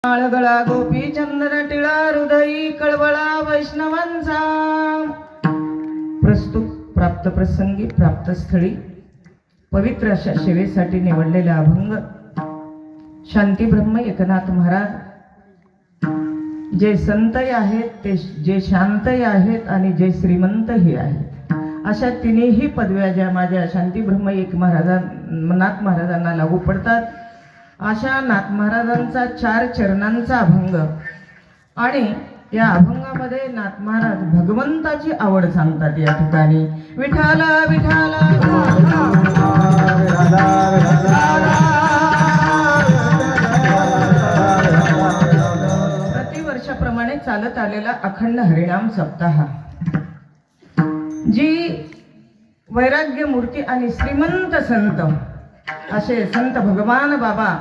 गळा गोपी चंद्र टिळा हृदयी कळवळा वैष्णवांचा। प्रस्तुत प्राप्त प्रसंगी प्राप्त स्थळी पवित्र अशा सेवेसाठी निवडलेला अभंग शांती ब्रह्म एकनाथ महाराज जे संतही आहेत, ते जे शांतही आहेत आणि जे श्रीमंतही आहेत, अशा तिन्ही पदव्या ज्या माझ्या शांती ब्रह्म एक नाथ महाराजांना लागू पडतात, अशा नाथ महाराजांचा 4 चरणांचा अभंग। आणि या अभंगामध्ये नाथ महाराज भगवंताची आवड सांगतात। या ठिकाणी विठाला विठाला प्रतिवर्षाप्रमाणे चालत आलेला अखंड हरिनाम सप्ताह, जी वैराग्य मूर्ती आणि श्रीमंत संत असे संत भगवान बाबा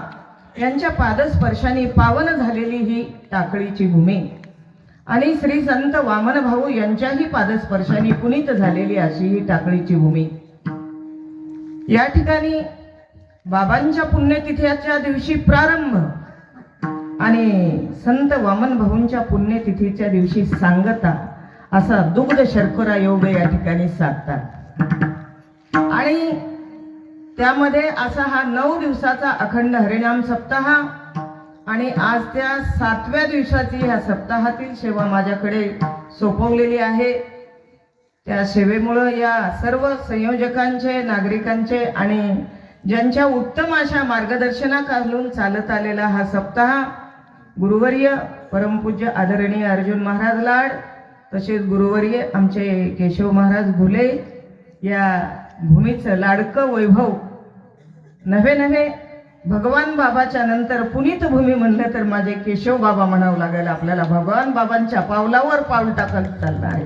यांच्या पादस्पर्शाने पावन झालेली ही टाकळीची भूमी आणि श्री संत वामन भाऊ यांच्याही पादस्पर्शाने पुनीत झालेली अशी ही टाकळीची भूमी। या ठिकाणी बाबांच्या पुण्यतिथीच्या दिवशी प्रारंभ आणि संत वामन भाऊंच्या पुण्यतिथीच्या दिवशी सांगता असा दुग्ध शर्करा योग या ठिकाणी साधतात। आणि त्यामध्ये असा हा 9 दिवसाचा अखंड हरिनाम सप्ताह आणि आज त्या 7व्या दिवसाची या सप्ताहातील सेवा माझ्याकडे सोपवलेली आहे। त्या सेवेमुळे या सर्व संयोजकांचे, नागरिकांचे आणि ज्यांच्या उत्तम अशा मार्गदर्शनाखालून चालत आलेला हा सप्ताह गुरुवर्य परमपूज्य आदरणीय अर्जुन महाराज लाड, तसेच गुरुवर्य आमचे केशव महाराज भुले या भूमीचं लाडकं वैभव नव्हे भगवान बाबाच्या नंतर पुनीत भूमी म्हणलं तर माझे केशव बाबा म्हणावं लागेल आपल्याला। भगवान बाबांच्या पावलावर पाऊल टाकत चाललं आहे।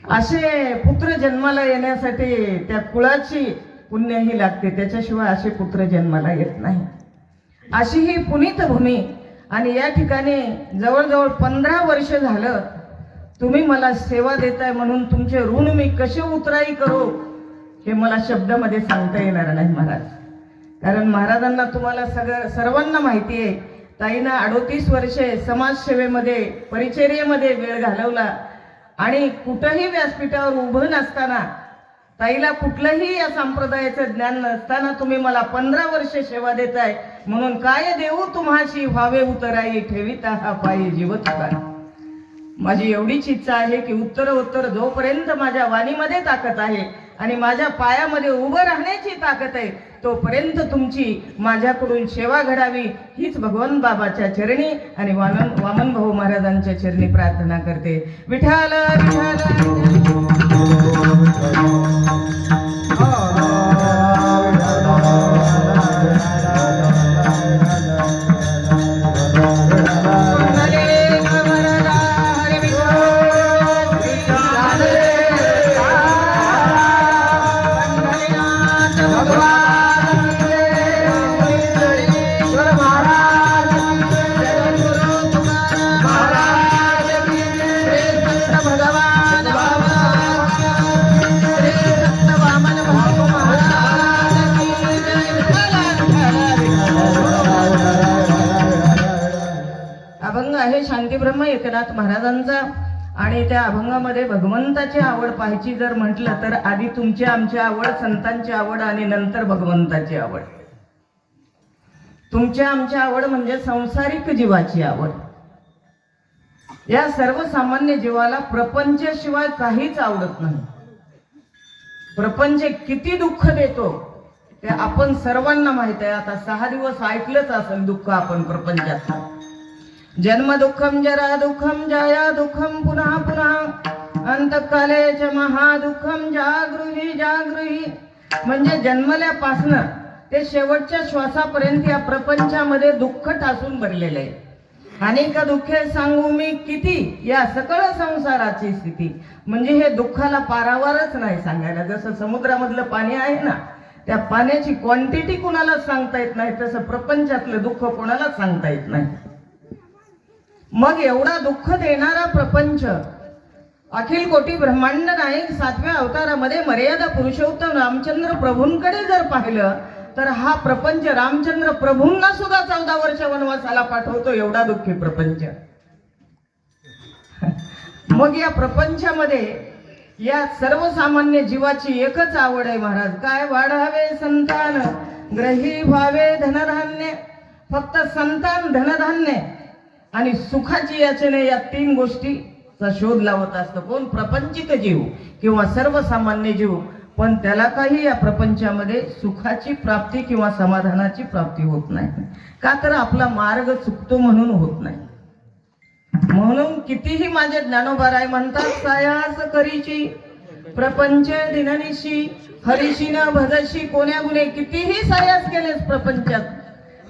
असे पुत्र जन्माला येण्यासाठी त्या कुळाची पुण्यही लागते, त्याच्याशिवाय असे पुत्र जन्माला येत नाही। अशी ही पुनीत भूमी आणि या ठिकाणी जवळजवळ 15 वर्ष झालं तुम्ही मला सेवा देताय, म्हणून तुमचे ऋण मी कसे उतराई करू हे मला शब्दामध्ये सांगता येणार नाही महाराज। कारण महाराजांना तुम्हाला सर्वांना माहिती आहे, ताईनं 38 वर्षे समाजसेवेमध्ये परिचर्येमध्ये वेळ घालवला आणि कुठंही व्यासपीठावर उभं नसताना, ताईला कुठलंही या संप्रदायाचं ज्ञान नसताना तुम्ही मला 15 वर्षे सेवा देताय, म्हणून काय देऊ तुम्हाशी व्हावे उतराई ठेविता हा पायी जीव तुका। माझी एवढीच इच्छा आहे की उत्तर जोपर्यंत माझ्या वाणीमध्ये ताकद आहे आणि माझ्या पायामध्ये उभं राहण्याची ताकद आहे, तोपर्यंत तुमची माझ्याकडून सेवा घडावी हीच भगवान बाबाच्या चरणी आणि वामन भाऊ महाराजांच्या चरणी प्रार्थना करते। विठाल अभंग आहे शांती ब्रह्म एकनाथ महाराजांचा। आणि त्या अभंगामध्ये भगवंताची आवड पाहायची जर म्हटलं तर आधी तुमची आमची आवड, संतांची आवड आणि नंतर भगवंताची आवड। तुमच्या आमची आवड म्हणजे संसारिक जीवाची आवड। या सर्वसामान्य जीवाला प्रपंचाशिवाय काहीच आवडत नाही। प्रपंच किती दुःख देतो ते आपण सर्वांना माहित आहे। आता 6 दिवस ऐकलंच असेल दुःख आपण प्रपंचात। जन्म दुःखम जरा दुःखम जाया दुःखम पुन्हा पुन्हा अंतकाले च महादुःखम जागृही। म्हणजे जन्मल्यापासनं ते शेवटच्या श्वासापर्यंत या प्रपंचामध्ये दुःख टासून भरलेलं आहे। अनेक दुःखे सांगू मी किती या सकळ संसाराची स्थिती। म्हणजे हे दुःखाला पारावारच नाही सांगायला। जसं समुद्रामधलं पाणी आहे ना, त्या पाण्याची क्वांटिटी कुणालाच सांगता येत नाही, तसं प्रपंचातलं दुःख कोणालाच सांगता येत नाही। मग एवढा दुःख देणारा प्रपंच अखिल कोटी ब्रह्मांड नायक 7व्या अवतारामध्ये मर्यादा पुरुषोत्तम रामचंद्र प्रभूंकडे जर पाहिलं तर हा प्रपंच रामचंद्र प्रभूंना सुद्धा 14 वर्ष वनवासाला पाठवतो, एवढा दुःखी प्रपंच. मग या प्रपंचामध्ये या सर्वसामान्य जीवाची एकच आवड आहे महाराज. काय? वाढावे संतान, ग्रही व्हावे धनधान्य. फक्त संतान, धनधान्य आणि सुखाची याचने, या 3 गोष्टीचा शोध लावत असतो कोण? प्रपंचित जीव किंवा सर्वसामान्य जीव. पण त्याला काही या प्रपंचामध्ये सुखाची प्राप्ती किंवा समाधानाची प्राप्ती होत नाही. का? तर आपला मार्ग चुकतो म्हणून होत नाही. म्हणून कितीही माझे ज्ञानोबाराय म्हणतात, सायास करीची प्रपंच दिननिशी, हरीशी न भजशी कोण्या गुणे. कितीही सायास केलेस प्रपंचात,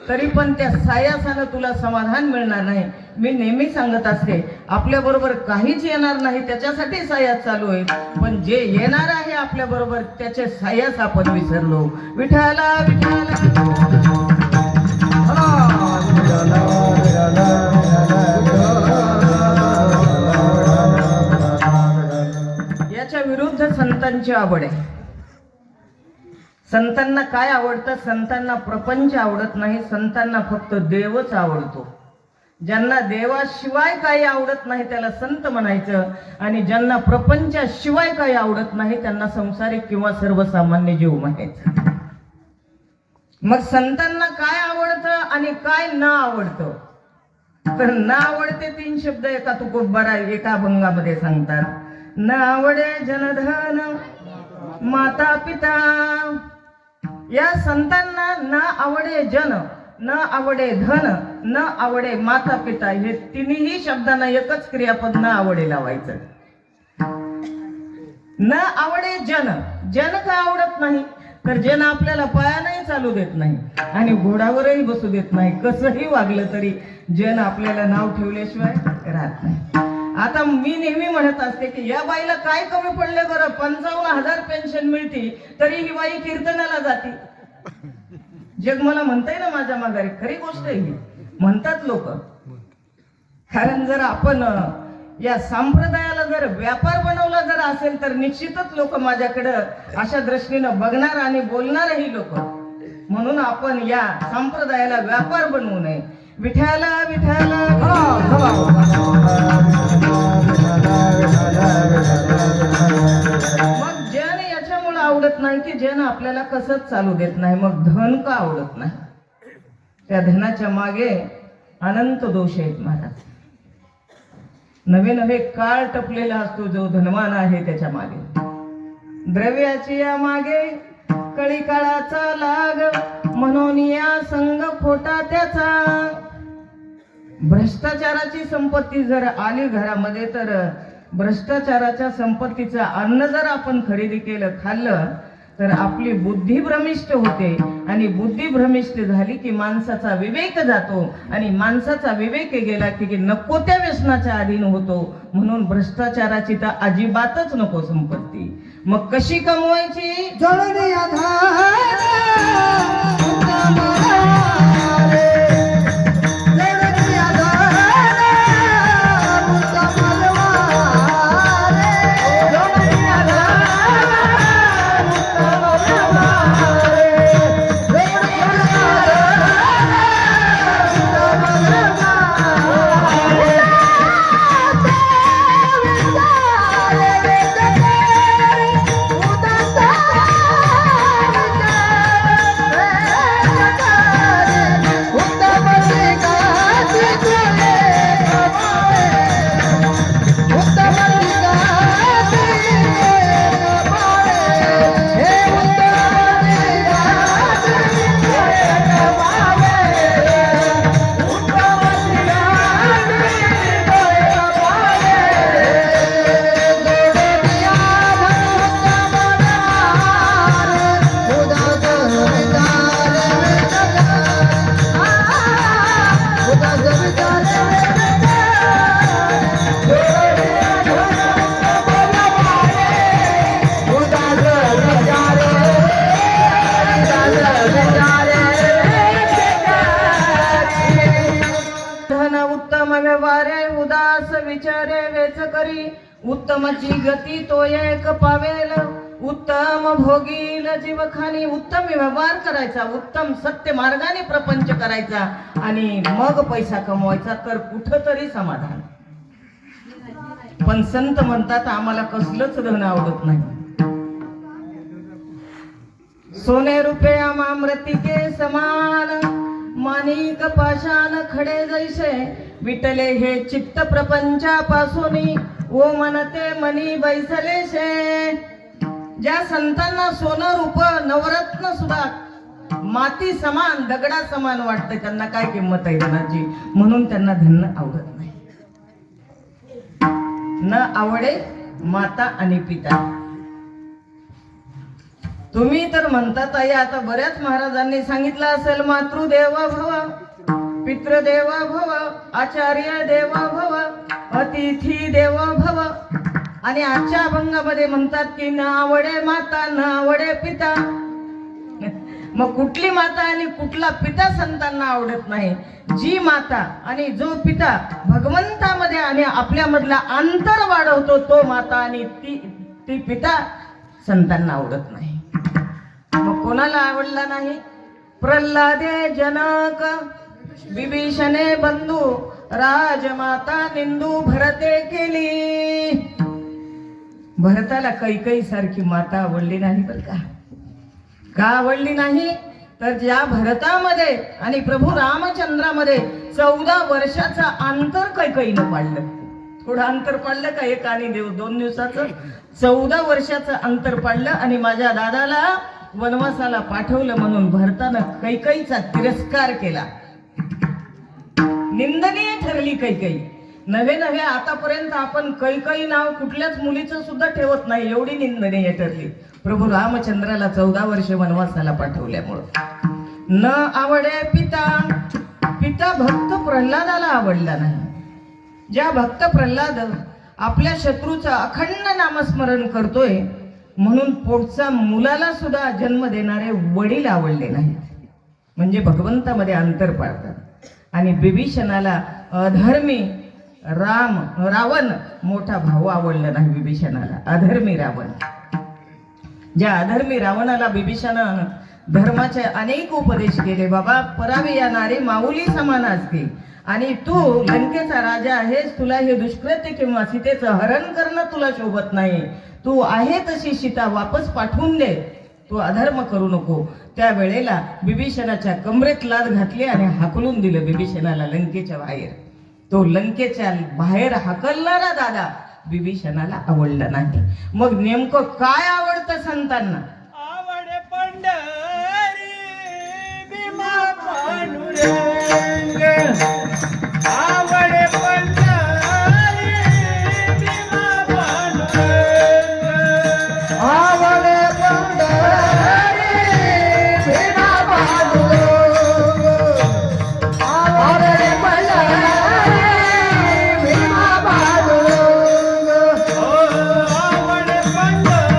तरी पण त्या सायासानं तुला समाधान मिळणार नाही. मी नेहमी सांगत असते, आपल्या बरोबर काहीच येणार नाही त्याच्यासाठी सायास चालू आहे, पण जे येणार आहे आपल्या बरोबर त्याचे सायास आपण विसरलो. विठाला विठाला याच्या विरुद्ध संतांची आवड आहे. संतांना काय आवडतं? संतांना प्रपंच आवडत नाही, संतांना फक्त देवच आवडतो. ज्यांना देवाशिवाय काही आवडत नाही त्याला संत म्हणायचं, आणि ज्यांना प्रपंचाशिवाय काही आवडत नाही त्यांना संसारिक किंवा सर्वसामान्य जीव म्हणायचं. मग संतांना काय आवडतं आणि काय न आवडतं? तर न आवडते 3 शब्द एका तुकोबरा एका अभंगामध्ये सांगतात. न आवडे जनधन माता पिता. या संतांना न आवडे जन, न आवडे धन, न आवडे माता पिता. हे 3ही शब्दांना एकच क्रियापद न आवडे लावायचं. न आवडे जन. जन का आवडत नाही? तर जन आपल्याला पायानंही चालू देत नाही आणि घोड्यावरही बसू देत नाही. कसंही वागलं तरी जन आपल्याला नाव ठेवल्याशिवाय राहत नाही. आता मी नेहमी म्हणत असते की या बाईला काय कमी पडले बरं, 55,000 पेन्शन मिळती तरी ही बाई कीर्तनाला जाते. जग मला म्हणताय ना माझ्या माघारी. खरी गोष्ट आहे ही, म्हणतात लोक. कारण जर आपण या संप्रदायाला जर व्यापार बनवला जर असेल तर निश्चितच लोक माझ्याकडं अशा दृष्टीनं बघणार आणि बोलणारही लोक. म्हणून आपण या संप्रदायाला व्यापार बनवू नये. विठाला विठाला मग जन याच्यामुळे आवडत नाही की जन आपल्याला कसंच चालू देत नाही. मग धन का आवडत नाही? त्या धनाच्या मागे अनंत दोष आहेत महाराज. नवे नवे काळ टपलेला असतो जो धनवान आहे त्याच्या मागे. द्रव्याची या मागे कळी काळाचा लाग, म्हणून या संग खोटा त्याचा. भ्रष्टाचाराची संपत्ती जर आली घरामध्ये तर भ्रष्टाचाराच्या संपत्तीचं अन्न जर आपण खरेदी केलं, खाल्लं, तर आपली बुद्धी भ्रमिष्ट होते. आणि बुद्धी भ्रमिष्ट झाली की माणसाचा विवेक जातो, आणि माणसाचा विवेक गेला की नको त्या व्यसनाच्या अधीन होतो. म्हणून भ्रष्टाचाराची तर अजिबातच नको संपत्ती. मग कशी कमवायची? जळणे उदास विचारे वेच करी, उत्तमची गती तो एक पावेल. उत्तम भोगील जीवखानी, उत्तम व्यवहार करायचा, उत्तम सत्य मार्गाने प्रपंच करायचा आणि मग पैसा कमवायचा, तर कुठंतरी समाधान. पण संत म्हणतात आम्हाला कसलंच धन आवडत नाही. सोने रुपये आमामृती के समान, माणिक पाषाण खडे जैसे, विटले हे चित्त प्रपंचापासून, ओ मनते मनी बैसलेशे. ज्या संतांना सोनं रूप नवरत्न सुद्धा माती समान दगडा समान वाटते, त्यांना काय किंमत आहे धनाची, म्हणून त्यांना धन आवडत नाही. न आवडे माता आणि पिता. तुम्ही तर म्हणतात आई, आता बऱ्याच महाराजांनी सांगितलं असेल, मातृदेवा भव, पितृदेवा भव, आचार्य देवा भव, अतिथी देवा भव. आणि आजच्या अभंगामध्ये म्हणतात की न आवडे माता न आवडे पिता. मग कुठली माता आणि कुठला पिता संतांना आवडत नाही? जी माता आणि जो पिता भगवंतामध्ये आणि आपल्यामधला अंतर वाढवतो, तो माता आणि ती पिता संतांना आवडत नाही. मग कोणाला आवडला नाही? प्रल्हादे जनक, विभीषणे बंधू, राजमाता निंदू भरते केली. भरताला कैकई सारखी माता आवडली नाही. बरं का आवडली नाही? तर ज्या भरतामध्ये आणि प्रभू रामचंद्रामध्ये 14 वर्षाचा अंतर कैकईनं पाडलं. थोडं अंतर पाडलं का, एक आणि 2 दिवसाचं? 14 वर्षाचं अंतर पाडलं आणि माझ्या दादाला वनवासाला पाठवलं म्हणून भरतानं कैकईचा तिरस्कार केला. निंदनीय ठरली कैकई. नवे आतापर्यंत आपण कैकई नाव कुठल्याच मुलीचं सुद्धा ठेवत नाही, एवढी निंदनीय ठरली प्रभू रामचंद्राला 14 वर्ष वनवासाला पाठवल्यामुळं. न आवडे पिता, पिता भक्त प्रल्हादाला आवडला नाही. ज्या भक्त प्रल्हाद आपल्या शत्रूचं अखंड नामस्मरण करतोय, म्हणून पोटचा मुलाला सुद्धा जन्म देणारे वडील आवडले नाहीत. म्हणजे भगवंतामध्ये अंतर पाडतात. आणि विभीषणाला अधर्मी रावण मोठा भाऊ आवडला नाही विभीषणाला. अधर्मी रावण, ज्या अधर्मी रावणाला विभीषणानं धर्माचे अनेक उपदेश केले. बाबा, परावी या नारी माऊली समान असते आणि तू लंकेचा राजा आहेस, तुला हे दुष्कृत्य किंवा सीतेचं हरण करणं तुला शोभत नाही. तू आहे तशी सीता वापस पाठवून दे, तू अधर्म करू नको. त्या वेळेला विभीषणाच्या कमरेत लाद घातली आणि हाकलून दिलं विभीषणाला लंकेच्या बाहेर. तो लंकेच्या बाहेर हाकलणारा दादा विभीषणाला आवडला नाही. मग नेमकं काय आवडतं संतांना? आवडे पंढरी भीमा पांडुरंग, आवडे पंढरी भीमा पांडुरंग, आवडे पंढरी भीमा पांडुरंग, आवडे पंढरी भीमा पांडुरंग, आवडे पंढरी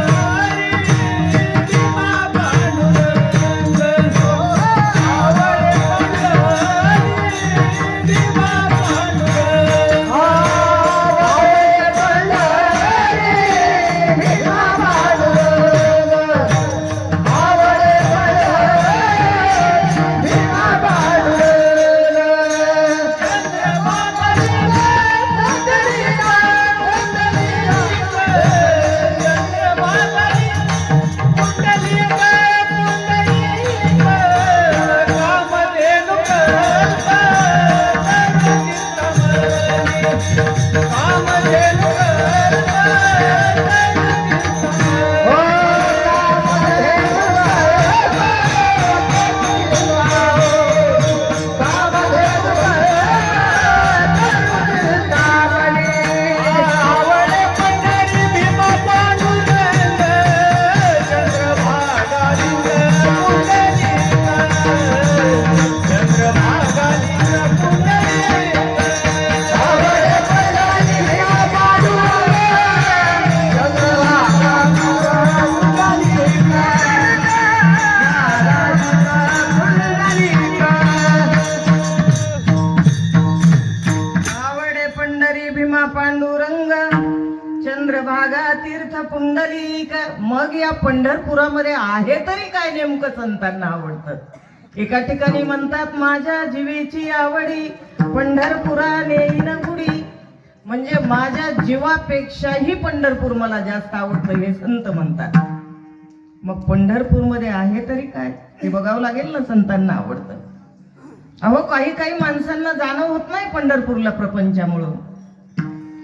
पुंडलिक. मग या पंढरपुरामध्ये आहे तरी काय नेमकं संतांना आवडतं? एका ठिकाणी म्हणतात माझ्या जीवेची आवडी पंढरपुरा नेईन गुडी. म्हणजे माझ्या जीवापेक्षाही पंढरपूर मला जास्त आवडतं हे संत म्हणतात. मग पंढरपूरमध्ये आहे तरी काय हे बघावं लागेल ना. संतांना आवडतं. अहो काही काही माणसांना जाणं होत नाही पंढरपूरला प्रपंचामुळं.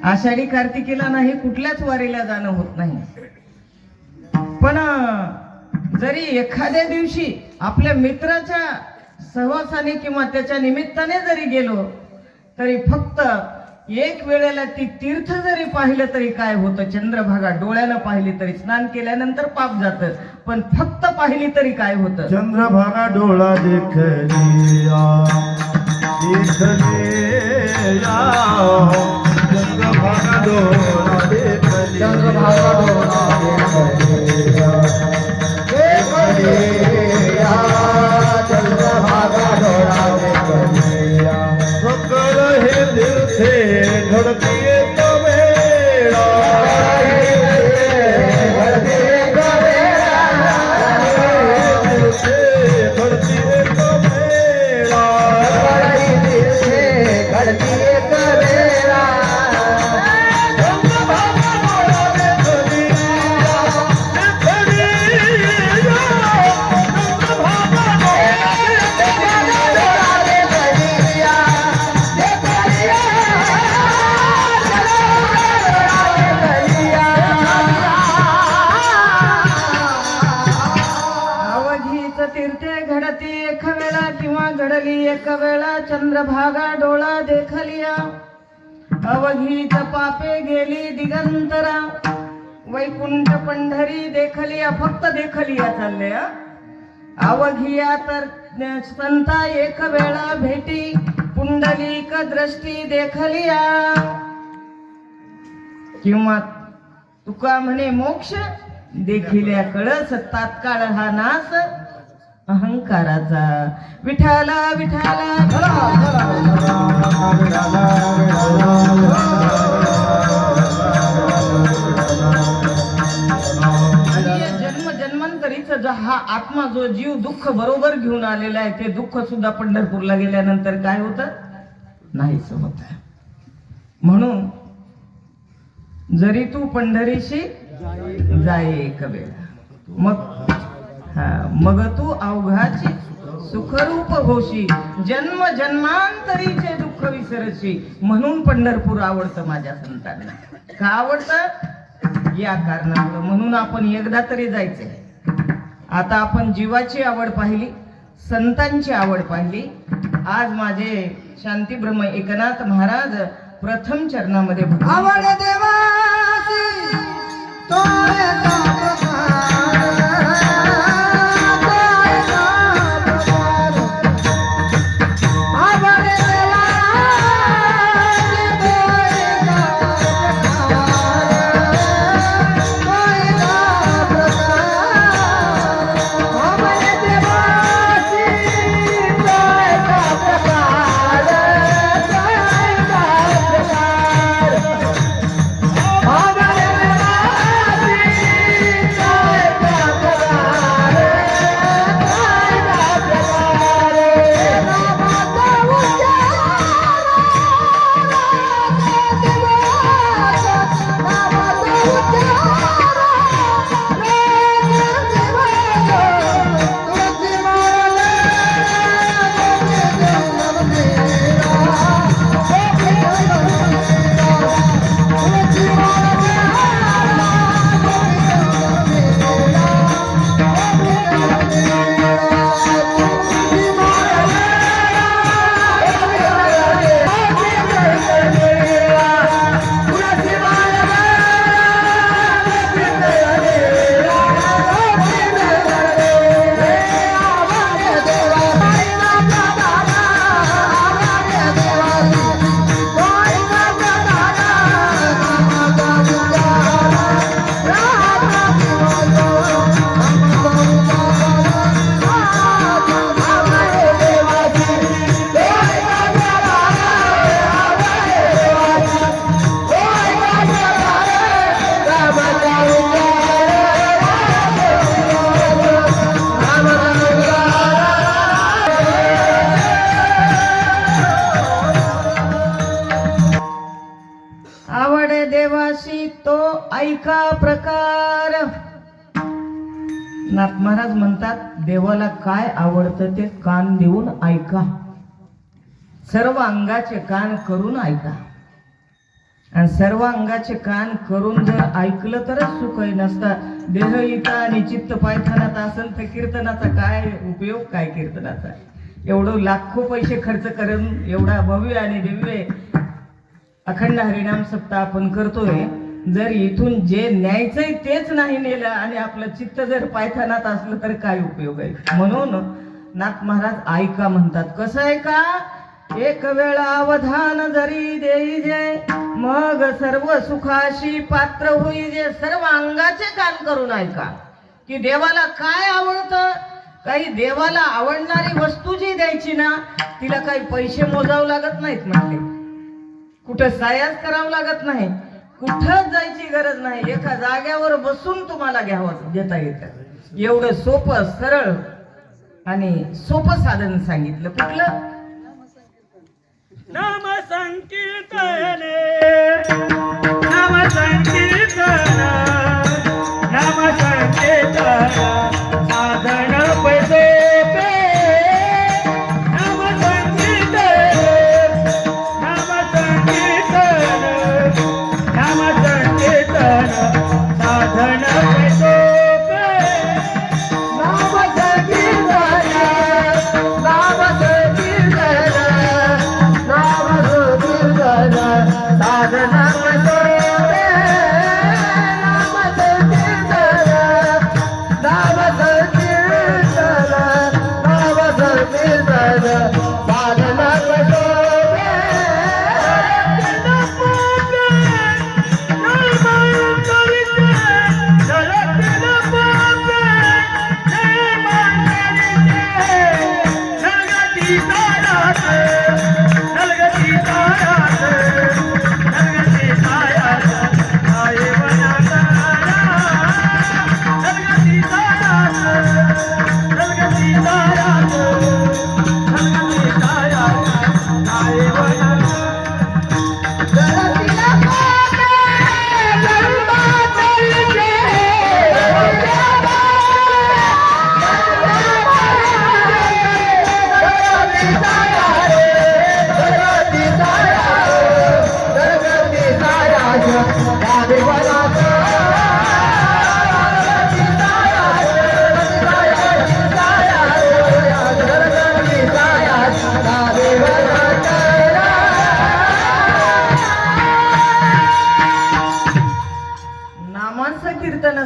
आषाढी कार्तिकीला नाही कुठल्याच वारीला जाणं होत नाही. पण जरी एखाद्या दिवशी आपल्या मित्राच्या सहवासाने किंवा त्याच्या निमित्ताने जरी गेलो तरी फक्त एक वेळेला ती तीर्थ जरी पाहिलं तरी काय होतं? चंद्रभागा डोळ्यानं पाहिली तरी, स्नान केल्यानंतर पाप जातं, पण फक्त पाहिली तरी काय होतं? चंद्रभागा डोळा देखलिया देखलिया चंद्रभागा डोळा देखलिया चंद्रभागा डोळा देखलिया देखलिया चंद्रभागा डोळा देखलिया सकल हे तीर्थे घडती एक वेळा घडती एक वेळा घडती एक वेळा घडती एक वेळा एक वेळा चंद्रभागा डोळा देखलिया. अवघीच पापे गेली दिगंतरा वैकुंठ पंढरी देखलिया. फक्त देखलिया चालले. अवघिया तर संता एक वेळा भेटी पुंडलिक दृष्टी देखलिया. किंवा तुका म्हणे मोक्ष देखिल्या कळस तात्काळ हा नाश अहंकाराचा. विठाला विठाला जन्म जन्मांतरीच हा आत्मा जो जीव दुःख बरोबर घेऊन आलेला आहे ते दुःख सुद्धा पंढरपूरला गेल्यानंतर काय होतं? नाहीच होत. म्हणून जरी तू पंढरीशी जाय एक वेळ मग तू अवघाची सुखरूप होशी जन्म जन्मांतरीचे दुःख विसरशी. म्हणून पंढरपूर आवडतं माझ्या संतांना. का आवडतं? या कारणामुळे. म्हणून आपण एकदा तरी जायचंय. आता आपण जीवाची आवड पाहिली, संतांची आवड पाहिली. आज माझे शांतीब्रह्म एकनाथ महाराज प्रथम चरणामध्ये आवड देवासी ऐका प्रकार. नाथ महाराज म्हणतात देवाला काय आवडतं ते कान देऊन ऐका, सर्व अंगाचे कान करून ऐका. आणि सर्व अंगाचे कान करून जर ऐकलं तरच सुखही नसता. देह इथं आणि चित्त पायथानात असेल तर कीर्तनाचा काय उपयोग, काय कीर्तनाचा. एवढं लाखो पैसे खर्च करून एवढा भव्य आणि दिव्य अखंड हरिनाम सप्ताह आपण करतोय, जर इथून जे न्यायचंय तेच नाही नेलं आणि आपलं चित्त जर पायथानात असलं तर काय उपयोग आहे. म्हणून नाथ महाराज ऐका म्हणतात. कसं ऐका? एक वेळ अवधान जरी देई जे, मग सर्व सुखाशी पात्र होई जे. सर्व अंगाचे कान करून ऐका की देवाला काय आवडतं. काही देवाला आवडणारी वस्तू जी द्यायची ना, तिला काही पैसे मोजावं लागत नाहीत म्हटले, कुठं सायाच करावं लागत नाही, कुठंच जायची गरज नाही. एका जाग्यावर बसून तुम्हाला घेता येतं. एवढं सोपं सरळ आणि सोपं साधन सांगितलं. कुठलं? नाम संकीर्तने, नाम संकीर्तन, नाम संकीर्तन साधन पैसे पे. नाम संकीर्तन, नाम संकीर्तन, नाम संकीर्तन साधन पैसे पे. नाम संकीर्तन, नाम संकीर्तन, साधना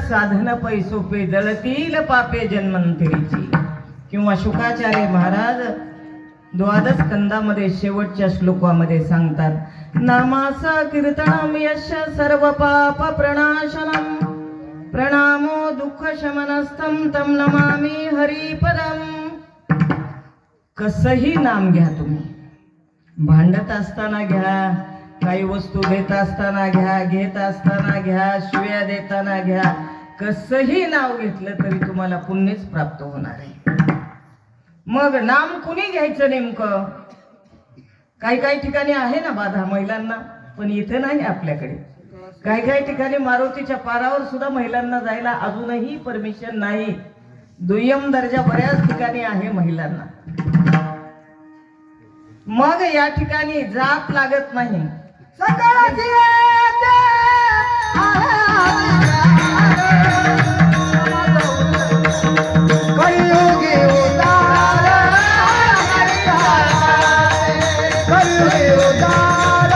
साधन पैसोपे जळतील पापे जन्मंतरीची. किंवा शुकाचार्य महाराज द्वादश स्कंदामध्ये शेवटच्या श्लोकामध्ये सांगतात, नामासा कीर्तनम यश सर्व पाप प्रणाशनम, प्रणामो दुःख शमनस्थम तम नमामि हरिपदम. कसंही नाम घ्या तुम्ही, भांडत असताना घ्या, काही वस्तू देत असताना घ्या, घेत असताना घ्या, शिव्या देताना घ्या, कसंही नाव घेतलं तरी तुम्हाला पुण्यच प्राप्त होणार आहे. मग नाम कुणी घ्यायचं नेमकं? काही काही ठिकाणी आहे ना बाधा महिलांना, पण इथे नाही आपल्याकडे. काही काही ठिकाणी मारुतीच्या पारावर सुद्धा महिलांना जायला अजूनही परमिशन नाही. दुय्यम दर्जा बऱ्याच ठिकाणी आहे महिलांना. मग या ठिकाणी जात लागत नाही. सकळाची कलियुगी उदार, कलियुगी उदार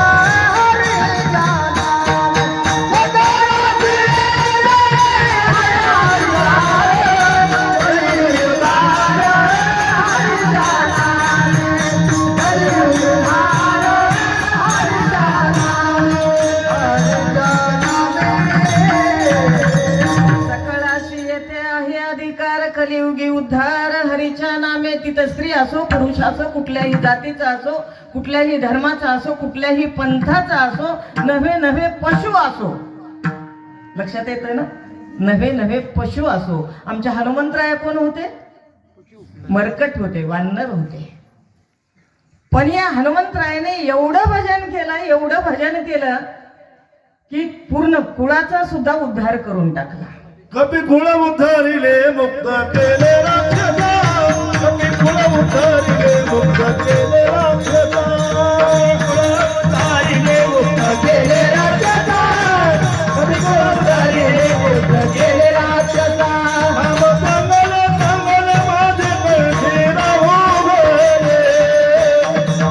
कलियुगी उद्धार हरीच्या नामे. तिथं स्त्री असो, पुरुष असो, कुठल्याही जातीचा असो, कुठल्याही धर्माचा असो, कुठल्याही पंथाचा असो, नव्हे नव्हे पशु असो. लक्षात येतं ना? नव्हे नव्हे पशु असो. आमच्या हनुमंतराया कोण होते? मरकट होते, वानर होते. पण या हनुमंतरायाने एवढं भजन केलं, एवढं भजन केलं की पूर्ण कुळाचा सुद्धा उद्धार करून टाकला. कपी कुळ उद्धारिले मुक्त केले राक्षसा, कपी कुळ उद्धारिले मुक्त केले राक्षसा, उद्धारिले मुक्त केले राक्षसा, कपी कुळ उद्धारिले मुक्त केले राक्षसा. हम चांगल चांगल माझे पैसे राहू गेले,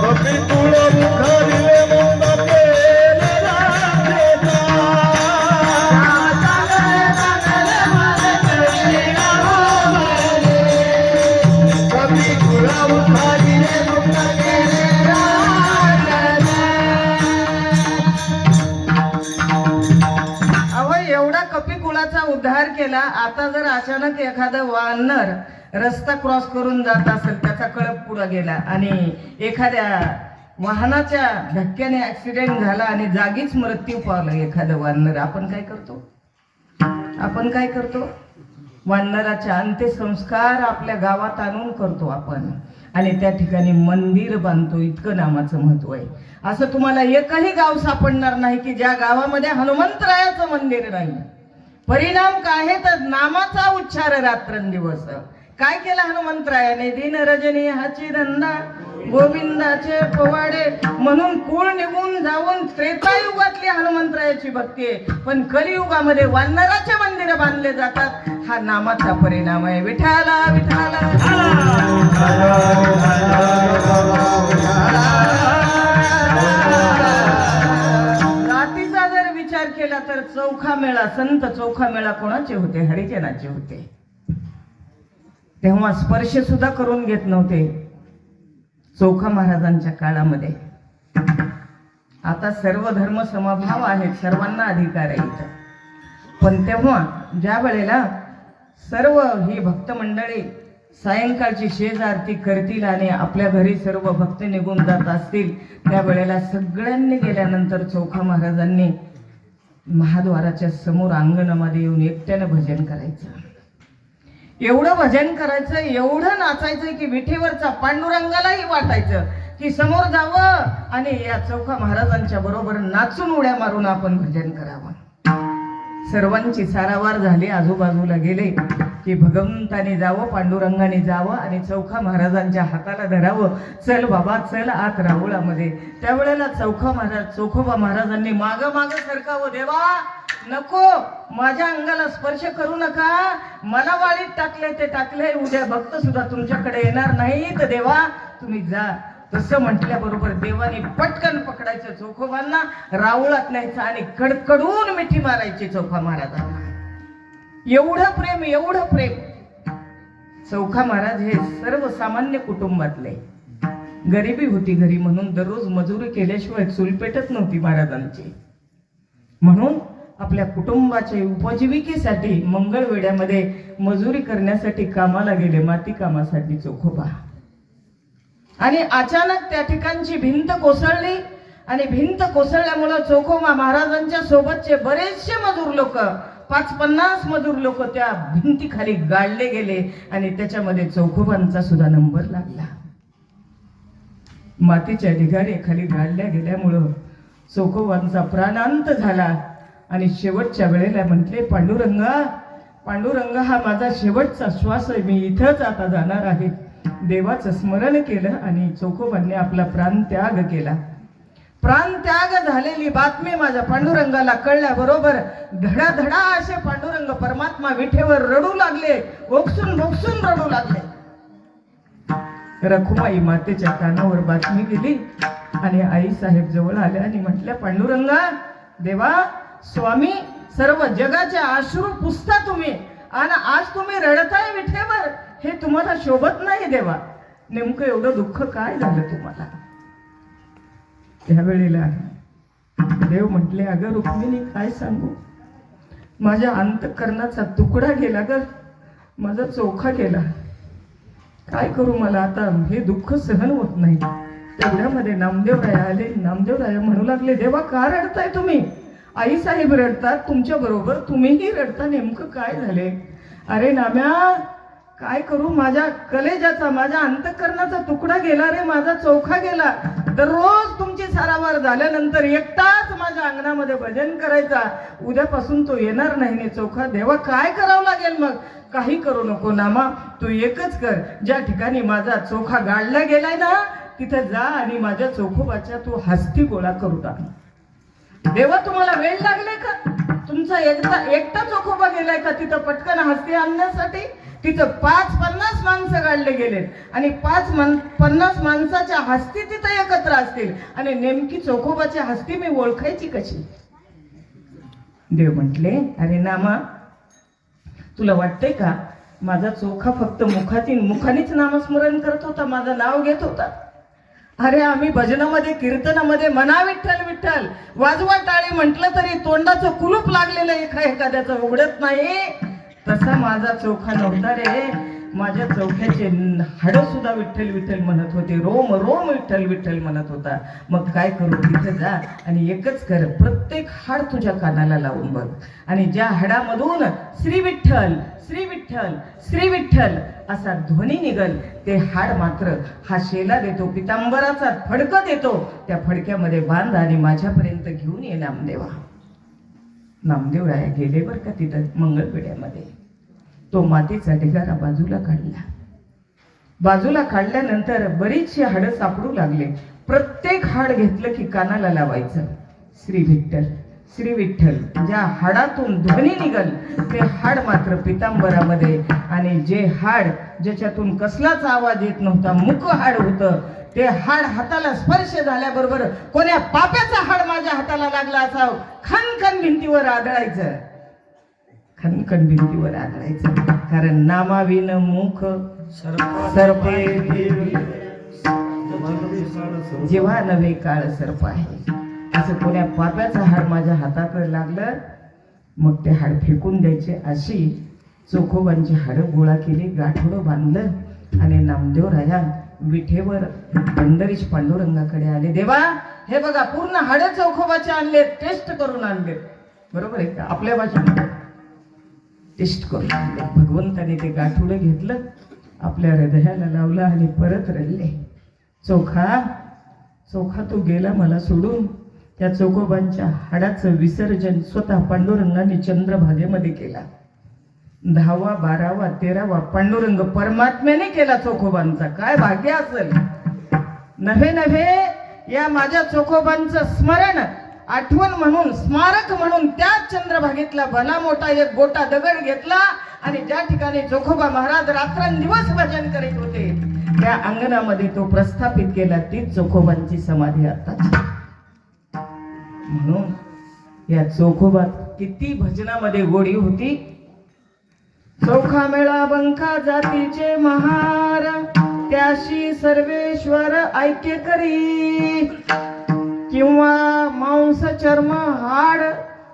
कपी कुळ उद्धारिले मुक्त केले राक्षसा. कपी कुळ उद्धारिले मुक्त केले राक्षसा. अहो एवढा कपी कुळाचा उद्धार केला. आता जर अचानक एखादं वानर रस्ता क्रॉस करून जात असेल, त्याचा कळप पुढे गेला आणि एखाद्या वाहनाच्या धक्क्याने ऍक्सिडेंट झाला आणि जागीच मृत्यू पावला एखादं वानर, आपण काय करतो? आपण काय करतो? वानराचे अंत्यसंस्कार आपल्या गावात आणून करतो आपण आणि त्या ठिकाणी मंदिर बांधतो. इतकं नामाचं महत्व आहे. असं तुम्हाला एकही गाव सापडणार नाही की ज्या गावामध्ये हनुमंतरायाचं मंदिर नाही. परिणाम काय आहे तर नामाचा उच्चार रात्रंदिवस. काय केलं हनुमंतरायाने? दिन रजनी हाची धंदा गोविंदाचे पोवाडे म्हणून कुळ निघून जाऊन त्रेतायुगातली हनुमंतरायाची भक्ती आहे. पण कलियुगामध्ये वानराचे मंदिर बांधले जातात. हा नामाचा परिणाम आहे. विठाला विठाला. रातीचा जर विचार केला तर चौखा मेळा, संत चौखा मेळा कोणाचे होते? हरिजनाचे होते. तेव्हा स्पर्श सुद्धा करून घेत नव्हते चौखा महाराजांच्या काळामध्ये. आता सर्व धर्म समभाव आहेत, सर्वांना अधिकार आहे इथं. पण तेव्हा ज्या वेळेला सर्व ही भक्त मंडळी सायंकाळची शेज आरती करतील आणि आपल्या घरी सर्व भक्त निघून जात असतील, त्यावेळेला सगळ्यांनी गेल्यानंतर चौखा महाराजांनी महाद्वाराच्या समोर अंगणामध्ये येऊन एकट्यानं भजन करायचं. एवढं भजन करायचं, एवढं नाचायचं की विठेवरचा पांडुरंगालाही वाटायचं की समोर जावं आणि या चौखा महाराजांच्या बरोबर नाचून उड्या मारून आपण भजन करावं. सर्वांची सारावार झाली. आजूबाजूला गेले की भगवंताने जावं, पांडुरंगाने जावं आणि चौखा महाराजांच्या हाताला धरावं. चल बाबा चल आत राहुळामध्ये. त्यावेळेला चौखोबा महाराजांनी माग माग सरकावं. देवा नको, माझ्या अंगाला स्पर्श करू नका. मला वाळीत टाकले ते टाकले, उद्या भक्त सुद्धा तुमच्याकडे येणार नाही. तर देवा तुम्ही जा. तसं म्हटल्याबरोबर देवाने पटकन पकडायचं चौखोबांना, राऊळात न्यायचं आणि कडकडून मिठी मारायची चौखा महाराजांना. एवढं प्रेम, एवढं प्रेम. चौखा महाराज हे सर्वसामान्य कुटुंबातले. गरिबी होती घरी म्हणून दररोज मजुरी केल्याशिवाय चूल पेटत नव्हती महाराजांची. म्हणून आपल्या कुटुंबाच्या उपजीविकेसाठी मंगळवेड्यामध्ये मजुरी करण्यासाठी कामाला गेले, माती कामासाठी चौखोबा. आणि अचानक त्या ठिकाणची भिंत कोसळली आणि भिंत कोसळल्यामुळं चौखोबा महाराजांच्या सोबतचे बरेचसे मजूर लोक, 50-50 मजूर लोक त्या भिंतीखाली गाडले गेले आणि त्याच्यामध्ये चौखोबांचा सुद्धा नंबर लागला. मातीच्या ढिगाऱ्याखाली गाडल्या गेल्यामुळं चौखोबांचा प्राणांत झाला. आणि शेवटच्या वेळेला म्हटले, पांडुरंगा पांडुरंगा हा माझा शेवटचा श्वास आहे, मी इथंच आता जाणार आहे. देवाचं स्मरण केलं आणि चौखोबांनी आपला प्राणत्याग केला. प्राणत्याग झालेली बातमी माझ्या पांडुरंगाला कळल्याबरोबर धडाधडा असे पांडुरंग परमात्मा विठेवर रडू लागले, ओक्सून बोक्सून रडू लागले. रखुमाई मातेच्या कानावर बातमी गेली आणि आई साहेब जवळ आल्या आणि म्हटल्या, पांडुरंगा देवा स्वामी सर्व जगाचे अश्रू पुसता तुम्ही आणि आज तुम्ही रडताय विठेवर, हे तुम्हाला शोभत नाही देवा. नेमकं एवढं दुःख काय झालं तुम्हाला? त्यावेळेला देव म्हटले, अगं रुक्मिणी काय सांगू, माझ्या अंतःकरणाचा तुकडा गेला ग, माझा चोखा गेला. काय करू, मला आता हे दुःख सहन होत नाही. तेवढ्यामध्ये नामदेवराय आले. नामदेवराय म्हणू लागले, देवा का रडताय तुम्ही? आई साहेब रडतात तुमच्या बरोबर, तुम्हीही रडता, नेमकं काय झाले? अरे नाम्या काय करू, माझ्या कलेजाचा माझ्या अंतःकरणाचा तुकडा गेला रे, माझा चोखा गेला. दररोज तुमची सारावार झाल्यानंतर एकटाच माझ्या अंगणामध्ये भजन करायचा, उद्यापासून तो येणार नाही ने चोखा. देवा काय करावं लागेल मग? काही करू नको नामा, तू एकच कर. ज्या ठिकाणी माझा चोखा गाडला गेलाय ना तिथे जा आणि माझ्या चोखोबाच्या तू हस्ती गोळा करू टाक. देवा तुम्हाला वेळ लागले का? तुमचा एकटा चोखोबा गेलाय का तिथं पटकन हस्ती आणण्यासाठी? तिथं 50 माणसं गाडले गेलेत आणि 50 माणसाच्या हस्ती तिथं एकत्र असतील आणि नेमकी चोखोबाच्या हस्ती मी ओळखायची कशी? देव म्हटले, अरे नामा, तुला वाटतंय का माझा चोखा फक्त मुखानेच नामस्मरण करत होता, माझं नाव घेत होता? अरे आम्ही भजनामध्ये कीर्तनामध्ये म्हणा विठ्ठल विठ्ठल, वाजवा टाळी म्हटलं तरी तोंडाचं कुलूप लागलेलं एखाद्याचं उघडत नाही. तसा माझा चोखा नव्हता रे. माझ्या चौख्याचे हाडं सुद्धा विठ्ठल विठ्ठल म्हणत होते, रोम रोम विठ्ठल विठ्ठल म्हणत होता. मग काय करू? तिथे जा आणि एकच कर, प्रत्येक हाड तुझ्या कानाला लावून बघ आणि ज्या हाडामधून श्री विठ्ठल श्री विठ्ठल श्री विठ्ठल असा ध्वनी निघल ते हाड मात्र हा शेला देतो, पितांबराचा फडकं देतो, त्या फडक्यामध्ये बांध आणि माझ्यापर्यंत घेऊन ये नामदेवा. नामदेवराया गेले बर का तिथं मंगळपेढ्यामध्ये. तो मातीचा ढिगारा बाजूला काढल्यानंतर बरीचशी हाडं सापडू लागले. प्रत्येक हाड घेतलं की कानाला लावायचं श्री विठ्ठल श्री विठ्ठल. ज्या हाडातून ध्वनी निघल ते हाड मात्र पितांबरामध्ये, आणि जे हाड ज्याच्यातून कसलाच आवाज येत नव्हता, मुक हाड होतं, ते हाड हाताला स्पर्श झाल्याबरोबर कोण्या पाप्याचा हाड माझ्या हाताला लागला असावं, खनखन भिंतीवर आदळायचं, खनखन भिंतीवर आदळायचं. कारण नामाविन मुख सर्पे जेव्हा नव्हे काळ सर्प आहे. असं कोण्या पाप्याचं हाड माझ्या हातात लागलं मग ते हाड फेकून द्यायचे. अशी चोखोबांची हाडं गोळा केली, गाठोडं बांधलं आणि नामदेवराया विठेवर पंढरीश पांडुरंगाकडे आले. देवा हे बघा पूर्ण हाडं चौखोबाचे आणले, टेस्ट करून आणले. बरोबर आहे का? आपल्या भाषेत टेस्ट करून आणले. भगवंताने ते गाठोडं घेतलं, आपल्या हृदयाला लावलं आणि परत रडले. चोखा चोखा तू गेला मला सोडून. त्या चोखोबांच्या हाडाचं विसर्जन स्वतः पांडुरंगाने चंद्रभागेमध्ये केला. 10वा 12वा 13वा पांडुरंग परमात्म्याने केला चोखोबांचा. काय भाग्य असेल. नव्हे नव्हे या माझ्या चोखोबांचं स्मरण आठवण म्हणून, स्मारक म्हणून त्या चंद्रभागेतला भला मोठा एक गोटा दगड घेतला आणि ज्या ठिकाणी चोखोबा महाराज रात्रंदिवस भजन करीत होते त्या अंगणामध्ये तो प्रस्थापित केला. तीच चोखोबांची समाधी आताची. म्हणून या चोखोबात किती भजनामध्ये गोडी होती. चोखा मेळा बंका जातीचे महार, त्याशी सर्वेश्वर ऐके करी, किंवा मांस चर्म हाड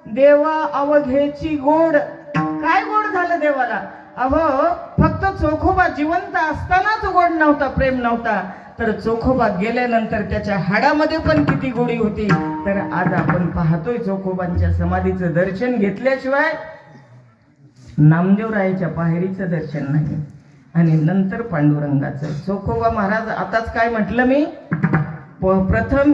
देवा अवघेची गोड. काय गोड झालं देवाला? अहो फक्त चोखोबा जिवंत असतानाच गोड नव्हता, प्रेम नव्हता, तर चोखोबा गेल्यानंतर त्याच्या हाडामध्ये पण किती गोडी होती. तर आज आपण पाहतोय चोखोबांच्या समाधीचं दर्शन घेतल्याशिवाय नामदेवरायाच्या पायरीचं दर्शन नाही. आणि नंतर पांडुरंगाचं. चोखोबा महाराज आताच काय म्हटलं मी, प्रथम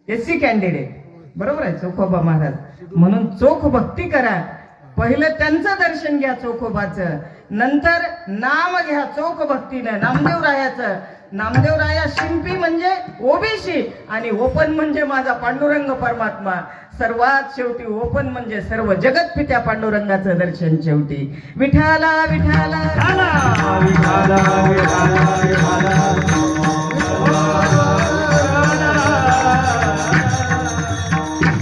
एससी कॅन्डिडेट, बरोबर आहे चोखोबा महाराज. म्हणून चोख भक्ती करा. पहिलं त्यांचं दर्शन घ्या चोखोबाचं, नंतर नाम घ्या चोख भक्तीनं नामदेवरायाचं. नामदेवराया शिंपी म्हणजे ओबीसी आणि ओपन म्हणजे माझा पांडुरंग परमात्मा. सर्वात शेवटी ओपन म्हणजे सर्व जगत पित्या पांडुरंगाचं दर्शन शेवटी. विठाला विठाला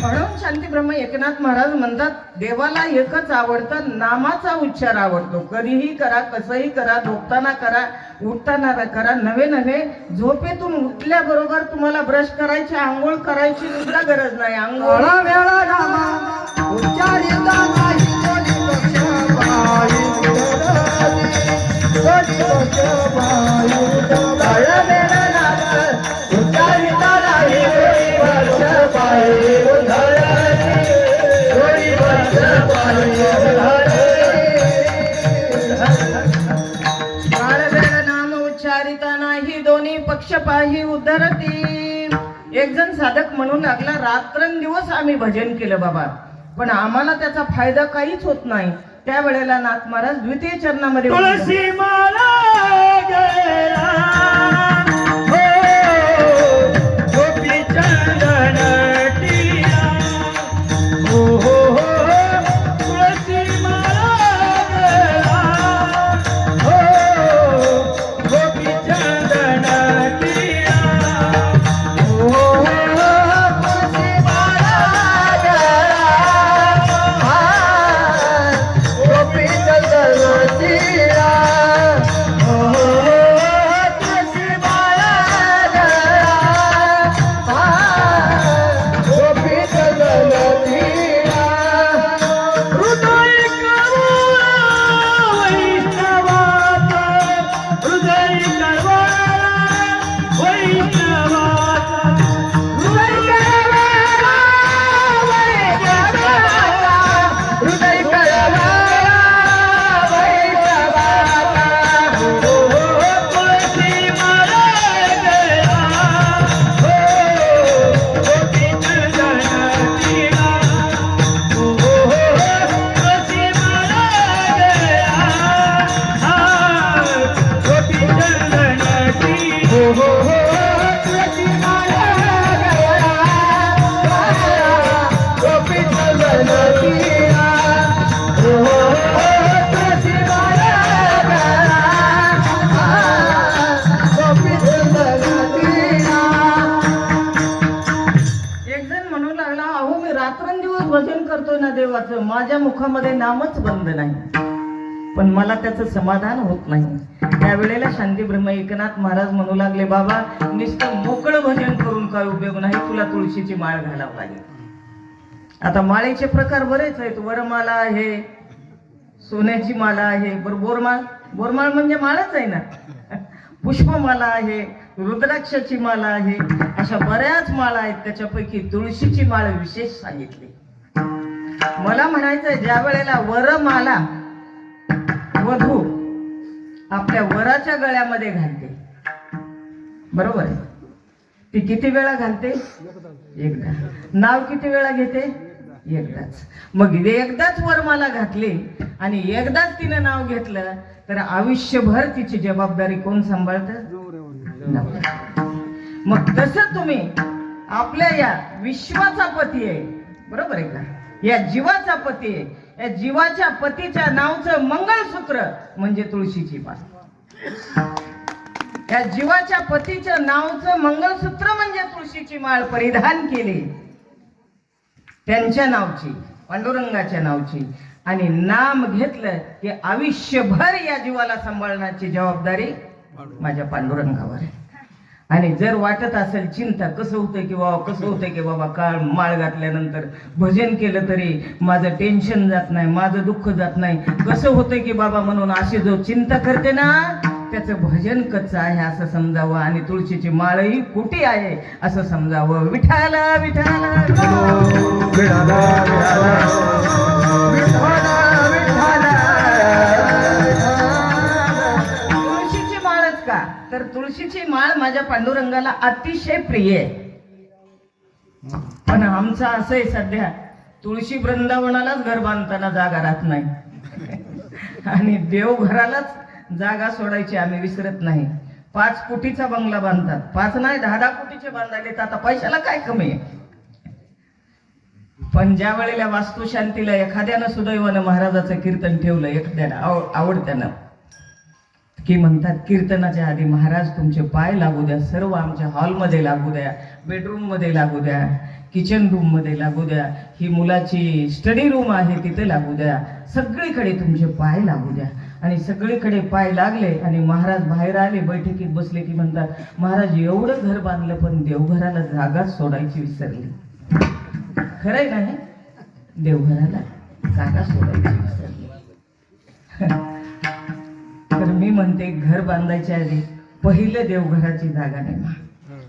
म्हणून शांती ब्रह्म एकनाथ महाराज म्हणतात देवाला एकच आवडतं, नामाचा उच्चार आवडतो. कधीही करा, कसंही करा, झोपताना करा, उठताना करा. नवे नवे झोपेतून उठल्याबरोबर तुम्हाला ब्रश करायची, आंघोळ करायची सुद्धा गरज नाही. आंघोळ नाम उच्चारिता नाही, दोन्ही पक्ष पाही उद्धरती. एक जण साधक म्हणू लागला, रात्रंदिवस आम्ही भजन केलं बाबा, पण आम्हाला त्याचा फायदा काहीच होत नाही. त्यावेळेला नाथ महाराज द्वितीय चरणामध्ये तुळशी माला गया हो गोपी चंदन टिया हो हो हो तुळशी माला गया हो गोपी चंदन टिया हो हो तुळशी माला गया गोपी चंदन टिया भजन करतोय ना देवाचं, माझ्या मुखामध्ये नामच बंद नाही, पण मला त्याचं समाधान होत नाही. त्यावेळेला शांती ब्रह्म एकनाथ महाराज म्हणू लागले, बाबा नुसतं मोकळं भजन करून काय उपयोग नाही, तुला तुळशीची माळ घालावं लागेल. आता माळेचे प्रकार बरेच आहेत, वरमाला आहे, सोन्याची माला आहे, बोरमाळ, बोरमाळ म्हणजे माळच आहे ना, पुष्पमाला आहे, रुद्राक्षाची माला आहे, अशा बऱ्याच माळा आहेत. त्याच्यापैकी तुळशीची माळ विशेष सांगितली. मला म्हणायचंय, ज्या वेळेला वरमाला वधू आपल्या वराच्या गळ्यामध्ये घालते, बरोबर आहे, ती किती वेळा घालते? एकदा. नाव किती वेळा घेते? एकदाच. मग एकदाच वरमाला घातली आणि एकदाच तिनं नाव घेतलं तर आयुष्यभर तिची जबाबदारी कोण सांभाळतं? मग तसं तुम्ही आपल्या या विश्वाचा पती आहे, बरोबर आहे का, या जीवाचा पती आहे, या जीवाच्या पतीच्या नावचं मंगळसूत्र म्हणजे तुळशीची माळ. या जीवाच्या पतीच्या नावचं मंगळसूत्र म्हणजे तुळशीची माळ परिधान केली, त्यांच्या नावची, पांडुरंगाच्या नावची, आणि नाम घेतलं की आयुष्यभर या जीवाला सांभाळण्याची जबाबदारी माझ्या पांडुरंगावर आहे. आणि जर वाटत असेल चिंता, कसं होतंय की बाबा, कसं होतंय की बाबा, काळ माळ घातल्यानंतर भजन केलं तरी माझं टेन्शन जात नाही, माझं दुःख जात नाही, कसं होतंय की बाबा, म्हणून अशी जो चिंता करते ना त्याचं भजन कच्चं आहे असं समजावं, आणि तुळशीची माळही खोटी आहे असं समजावं. विठाला विठाला तुळशीची माळच का, तर तुळशीची माळ माझ्या पांडुरंगाला अतिशय प्रिय आहे. पण आमचं असं आहे सध्या, तुळशी वृंदावनालाच घर बांधताना जागा राहत नाही आणि देवघरालाच जागा सोडायची आम्ही विसरत नाही. 5 कोटीचा बंगला बांधतात, 5 नाही 10 कोटीचे बांधायले, तर आता पैशाला काय कमी आहे. पण ज्या वेळेला वास्तुशांतीला एखाद्यानं सुदैवानं महाराजाचं कीर्तन ठेवलं, एखाद्याला आवडत्यानं, की म्हणतात कीर्तनाच्या आधी महाराज तुमचे पाय लागू द्या, सर्व आमच्या हॉलमध्ये लागू द्या, बेडरूम मध्ये लागू द्या, किचन रूम मध्ये लागू द्या, ही मुलाची स्टडी रूम आहे तिथे लागू द्या, सगळीकडे तुमचे पाय लागू द्या. आणि सगळीकडे पाय लागले आणि महाराज बाहेर आले, बैठकीत बसले की म्हणतात, महाराज एवढं घर बांधलं पण देवघराला जागाच सोडायची विसरली. खरंय ना, हे देवघराला जागा सोडायची विसरली. तर मी म्हणते, घर बांधायच्या आधी पहिलं देवघराची जागा नाही,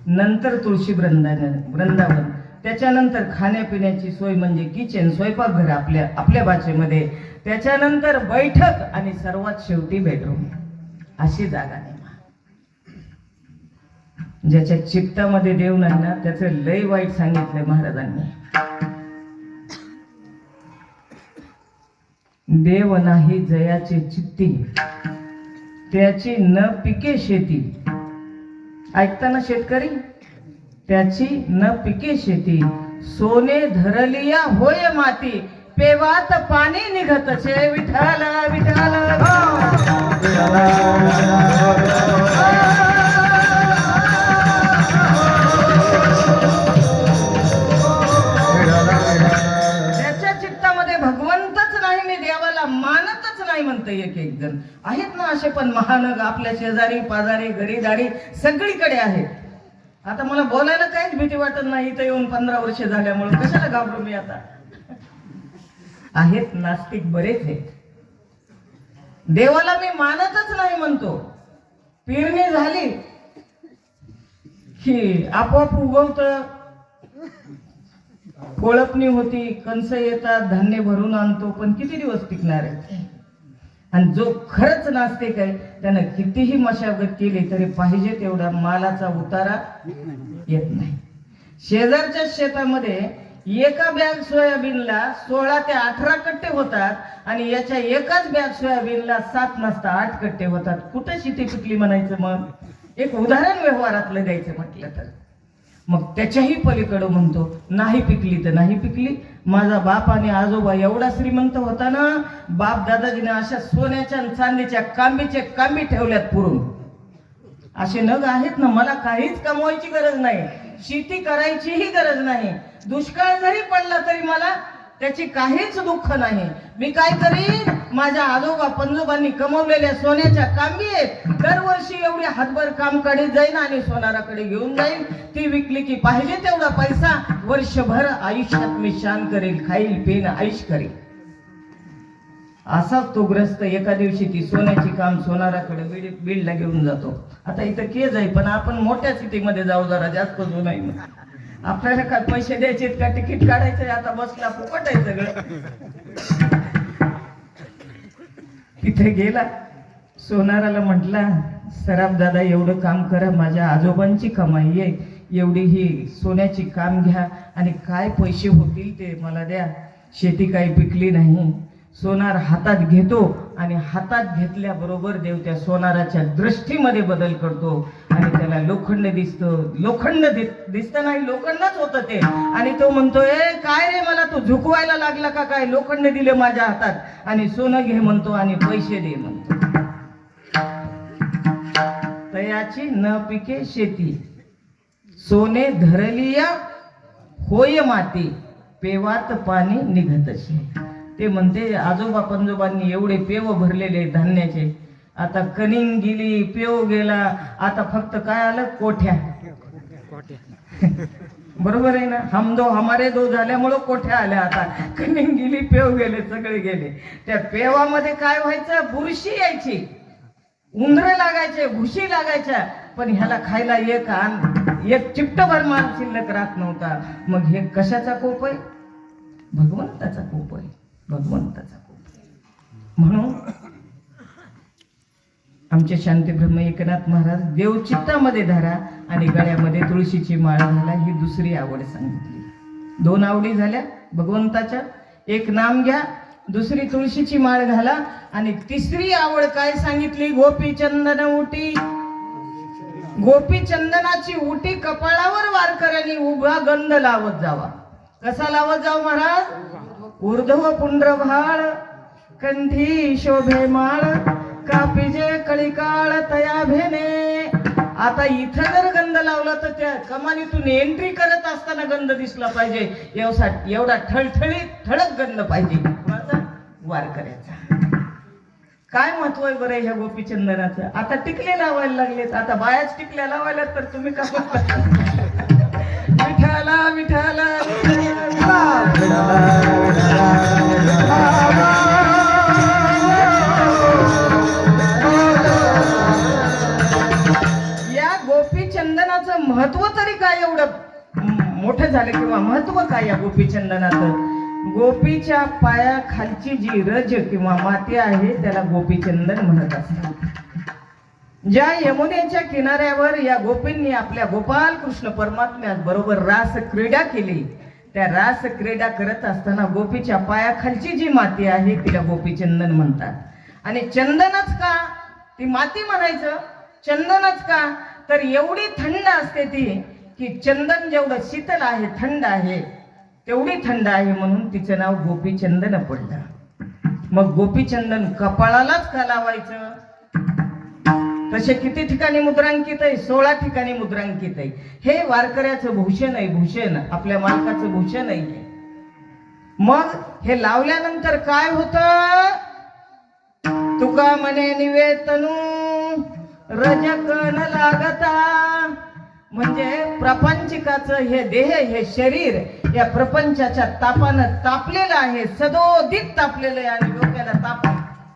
नंतर तुळशी वृंदावन, त्याच्यानंतर खाण्यापिण्याची सोय म्हणजे किचन, स्वयंपाकघर आपल्या भाषेमध्ये, त्याच्यानंतर बैठक आणि सर्वात शेवटी बेडरूम, अशी जागा नाही. ज्याच्या चित्तामध्ये देव नाही ना त्याचं लय वाईट सांगितलंय महाराजांनी. देव नाही जयाचे चित्ती, त्याची न पिके शेती. ऐकताना शेतकरी, त्याची न पिके शेती, सोने धरलिया होय माती, पेवात पाणी निघतचे. विठाल विठाल त्याच्या चित्तामध्ये भगवंतच नाही, मी देवाला मानतच नाही म्हणते. एक एक जण आहेत ना असे, पण महानग आपल्या शेजारी पाजारी घरीदारी सगळीकडे आहेत. आता मला बोलायला काहीच भीती वाटत नाही, इथं येऊन 15 वर्ष झाल्यामुळे कशाला घाबरू मी आता. आहेत नास्तिक बरेच आहेत. देवाला मी मानतच नाही म्हणतो. पेरणी झाली की आपोआप उगवतं, कोळपणी होती, कणसं येतात, धान्य भरून आणतो, पण किती दिवस टिकणार आहे. आणि जो खरंच नास्तिक आहे त्यानं कितीही मशागत केली तरी पाहिजे तेवढा मालाचा उतारा येत नाही. शेजारच्या शेतामध्ये एका बॅग सोयाबीनला 16 ते 18 कट्टे होतात आणि याच्या एकाच बॅग सोयाबीनला 7 नसता 8 कट्टे होतात. कुठं शेती पिकली म्हणायचं. मग एक उदाहरण व्यवहारातलं द्यायचं म्हटलं तर मग त्याच्याही पलीकडं म्हणतो नाही पिकली तर नाही पिकली. माझा बाप आणि आजोबा एवढा श्रीमंत होता ना, बाप दादाजीने अशा सोन्याच्या आणि चांदीच्या कांबी ठेवल्यात पुरून. असे नग आहेत ना. मला काहीच कमवायची गरज नाही, शेती करायचीही गरज नाही. दुष्काळ जरी पडला तरी मला त्याची काहीच दुःख नाही. मी काय करीन, माझ्या आजोबा पंजोबांनी कमवलेल्या सोन्याच्या कांबी आहेत, दरवर्षी एवढे हातभर काम काढीत जाईन आणि सोनाराकडे घेऊन जाईन. ती विकली की पाहिजे तेवढा पैसा वर्षभर आयुष्यात मी शान करेल, खाईल पेन ऐश करेल. असा तो ग्रस्त एका दिवशी ती सोन्याची काम सोनाराकडे बीडला घेऊन जातो. आता इथं केज आहे पण आपण मोठ्या सिटीमध्ये जाऊ, जरा जास्त जो नाही. आपल्याला काय पैसे द्यायचे का, तिकीट काढायचंय, आता बसला फुकट आहे सगळं. तिथे गेला, सोनाराला म्हटला सराफ दादा एवढं काम करा, माझ्या आजोबांची कमाई आहे, एवढी ही सोन्याची काम घ्या आणि काय पैसे होतील ते मला द्या. शेती काही पिकली नाही. सोनार हातात घेतो आणि हातात घेतल्याबरोबर देव त्या सोनाराच्या दृष्टीमध्ये बदल करतो आणि त्याला लोखंड दिसतं. लोखंड दिसतं नाही, लोखंडच होतं ते. आणि तो म्हणतो ए काय रे, मला तू झुकवायला लागला का काय, लोखंड दिले माझ्या हातात आणि सोनं घे म्हणतो आणि पैसे दे म्हणतो. तयाची न पिके शेती, सोने धरलिया होय माती, पेवात पाणी निघतसे. ते म्हणते आजोबा पंजोबांनी एवढे पेव भरलेले धान्याचे, आता कनिंग गेली, पेव गेला, आता फक्त काय आलं, कोठ्या. बरोबर आहे ना. हम दो हमारे दो झाल्यामुळं कोठ्या आल्या. आता कनिंग गेली, पेव गेले, सगळे गेले. त्या पेवामध्ये काय व्हायचं, बुरशी यायची, उंदरे लागायचे, घुशी लागायच्या, पण ह्याला खायला एक चिपटभर माल शिल्लक राहत नव्हता. मग हे कशाचा कोप आहे, भगवंताचा कोप आहे, भगवंताचा कोप. म्हणून आमचे शांतीब्रह्म एकनाथ महाराज देव चित्तामध्ये धरा आणि गळ्यामध्ये तुळशीची माळ घाला, ही दुसरी आवड सांगितली. 2 आवडी झाल्या भगवंताच्या, एक नाम घ्या, दुसरी तुळशीची माळ घाला आणि तिसरी आवड काय सांगितली, गोपी चंदन उटी. गोपी चंदनाची उटी कपाळावर वारकऱ्यांनी उभा गंध लावत जावा. कसा लावत जाऊ महाराज, ऊर्ध्व पुंड्रभाळ, कंठी शोभे माळ, कापिजे कळिकाळ तया भेने. आता इथं जर गंध लावला तर त्या कमानीतून एंट्री करत असताना गंध दिसला पाहिजे, एवढा ठळठळीत ठळक गंध पाहिजे वारकऱ्याचा. काय महत्व आहे बरं ह्या गोपीचंदनाचं. आता टिकले लावायला लागलेत, आता बायाच टिकल्या लावायला, तर तुम्ही का विठाला विठाला या गोपीचंदनाचं महत्व तरी काय एवढं मोठं झालं, किंवा महत्व काय या गोपीचंदनाचं. गोपीच्या पायाखालची जी रज किंवा माती आहे त्याला गोपीचंदन म्हणत असतात. ज्या यमुनेच्या किनाऱ्यावर या गोपींनी आपल्या गोपाल कृष्ण परमात्म्या बरोबर रास क्रीडा केली, त्या रास क्रीडा करत असताना गोपीच्या पायाखालची जी माती आहे तिला गोपीचंदन म्हणतात. आणि चंदनच का ती माती म्हणायचं, चंदनच का तर एवढी थंड असते ती की चंदन जेवढं शीतल आहे, थंड आहे, तेवढी थंड आहे म्हणून तिचं नाव गोपीचंदन पडलं. मग गोपीचंदन कपाळालाच का लावायचं? तसे किती ठिकाणी मुद्रांकित आहे? 16 ठिकाणी मुद्रांकित आहे. हे वारकऱ्याचं भूषण आहे, भूषण आपल्या मालकाचं भूषण आहे. मग हे लावल्यानंतर काय होतं? तुका म्हणे निवेतनू रजकन लागता, म्हणजे प्रपंचिकाचं हे देह, हे शरीर या प्रपंचाच्या तापानं तापलेलं आहे, सदोदित तापलेलं आहे. आणि डोक्याला ताप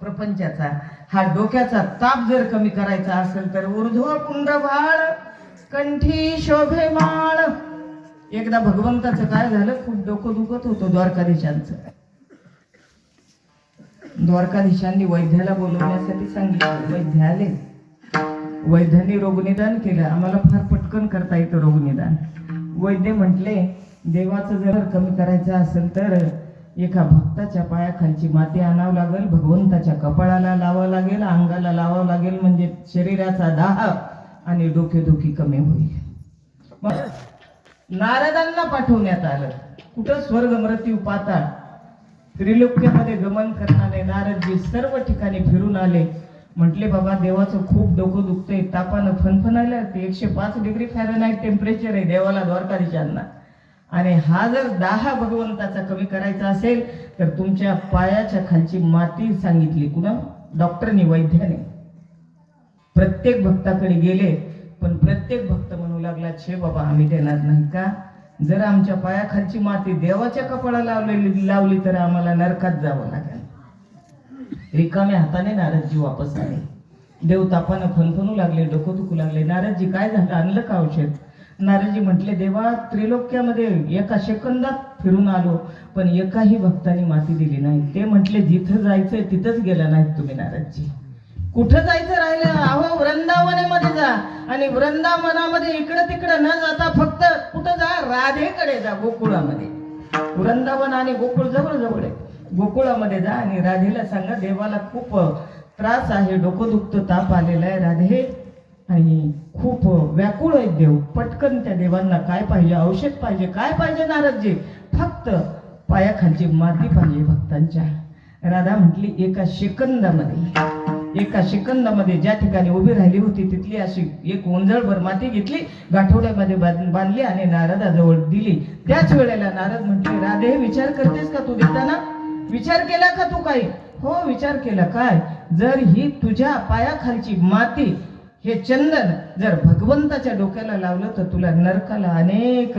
प्रपंचाचा, हा डोक्याचा ताप जर कमी करायचा असेल तर ऊर्ध्व पुंड्रभाळ कंठी शोभे माळ. एकदा भगवंताचं काय झालं, खूप डोकं दुखत होतं द्वारकाधीशांचं. द्वारकाधीशांनी वैद्याला बोलवण्यासाठी सांगितलं. वैद्य आले, वैद्याने रोगनिदान केलं. आम्हाला फार पटकन करता येतं रोगनिदान. वैद्य म्हटले देवाचं जर कमी करायचं असेल तर एका भक्ताच्या पायाखालची माती आणावं लागेल, भगवंताच्या कपाळाला लावावं लागेल, अंगाला लावावं लागेल, म्हणजे शरीराचा दाह आणि डोकेदुखी कमी होईल. मग नारदांना पाठवण्यात आलं. कुठं? स्वर्ग मृत्यू पाताळ त्रिलोक्यामध्ये गमन करणारे नारदजी सर्व ठिकाणी फिरून आले. म्हटले बाबा देवाचं खूप डोकं दुखतंय, तापानं फनफनायला, 105 डिग्री फॅरनहाइट टेम्परेचर आहे देवाला, द्वारकाधीशांना. आणि हा जर दाह भगवंताचा कमी करायचा असेल तर तुमच्या पायाच्या खालची माती सांगितली. कुणा? डॉक्टरनी, वैद्याने. प्रत्येक भक्ताकडे गेले, पण प्रत्येक भक्त म्हणू लागला छे बाबा आम्ही देणार नाही. का? जर आमच्या पायाखालची माती देवाच्या कपाळाला लावली तर आम्हाला नरकात जावं लागेल. रिकाम्या हाताने नारदजी वापस आले. देव तापानं फनफनू लागले, डोकं दुखू लागले. नारदजी काय झालं, आणलं का औषध? नारदजी म्हटले देवा त्रिलोक्यामध्ये एका सेकंदात फिरून आलो, पण एकाही भक्तांनी माती दिली नाही. ते म्हटले जिथं जायचंय तिथंच गेला नाहीत तुम्ही नारदजी. कुठं जायचं राहिलं? अहो वृंदावनामध्ये जा, आणि वृंदावनामध्ये इकडं तिकडं न जाता फक्त कुठं जा? राधेकडे जा, गोकुळामध्ये. वृंदावन आणि गोकुळ जवळ जवळ आहे. गोकुळामध्ये जा आणि राधेला सांगा देवाला खूप त्रास आहे, डोकं दुखतं, ताप आलेला आहे राधे, आणि खूप व्याकुळ आहे देव. पटकन त्या देवांना काय पाहिजे? औषध पाहिजे, काय पाहिजे नारदजी? फक्त पायाखालची माती पाहिजे भक्तांच्या. राधा म्हटली एका सेकंदामध्ये ज्या ठिकाणी उभी राहिली होती तिथली अशी एक ओंजळभर माती घेतली, गाठोड्यामध्ये बांधली आणि नारदाजवळ दिली. त्याच वेळेला नारद म्हटले राधे विचार करतेस का तू देताना? विचार केला का तू काही? हो विचार केला. काय? जर ही तुझ्या पायाखालची माती, हे चंदन जर भगवंताच्या डोक्याला लावलं तर तुला नरकाला अनेक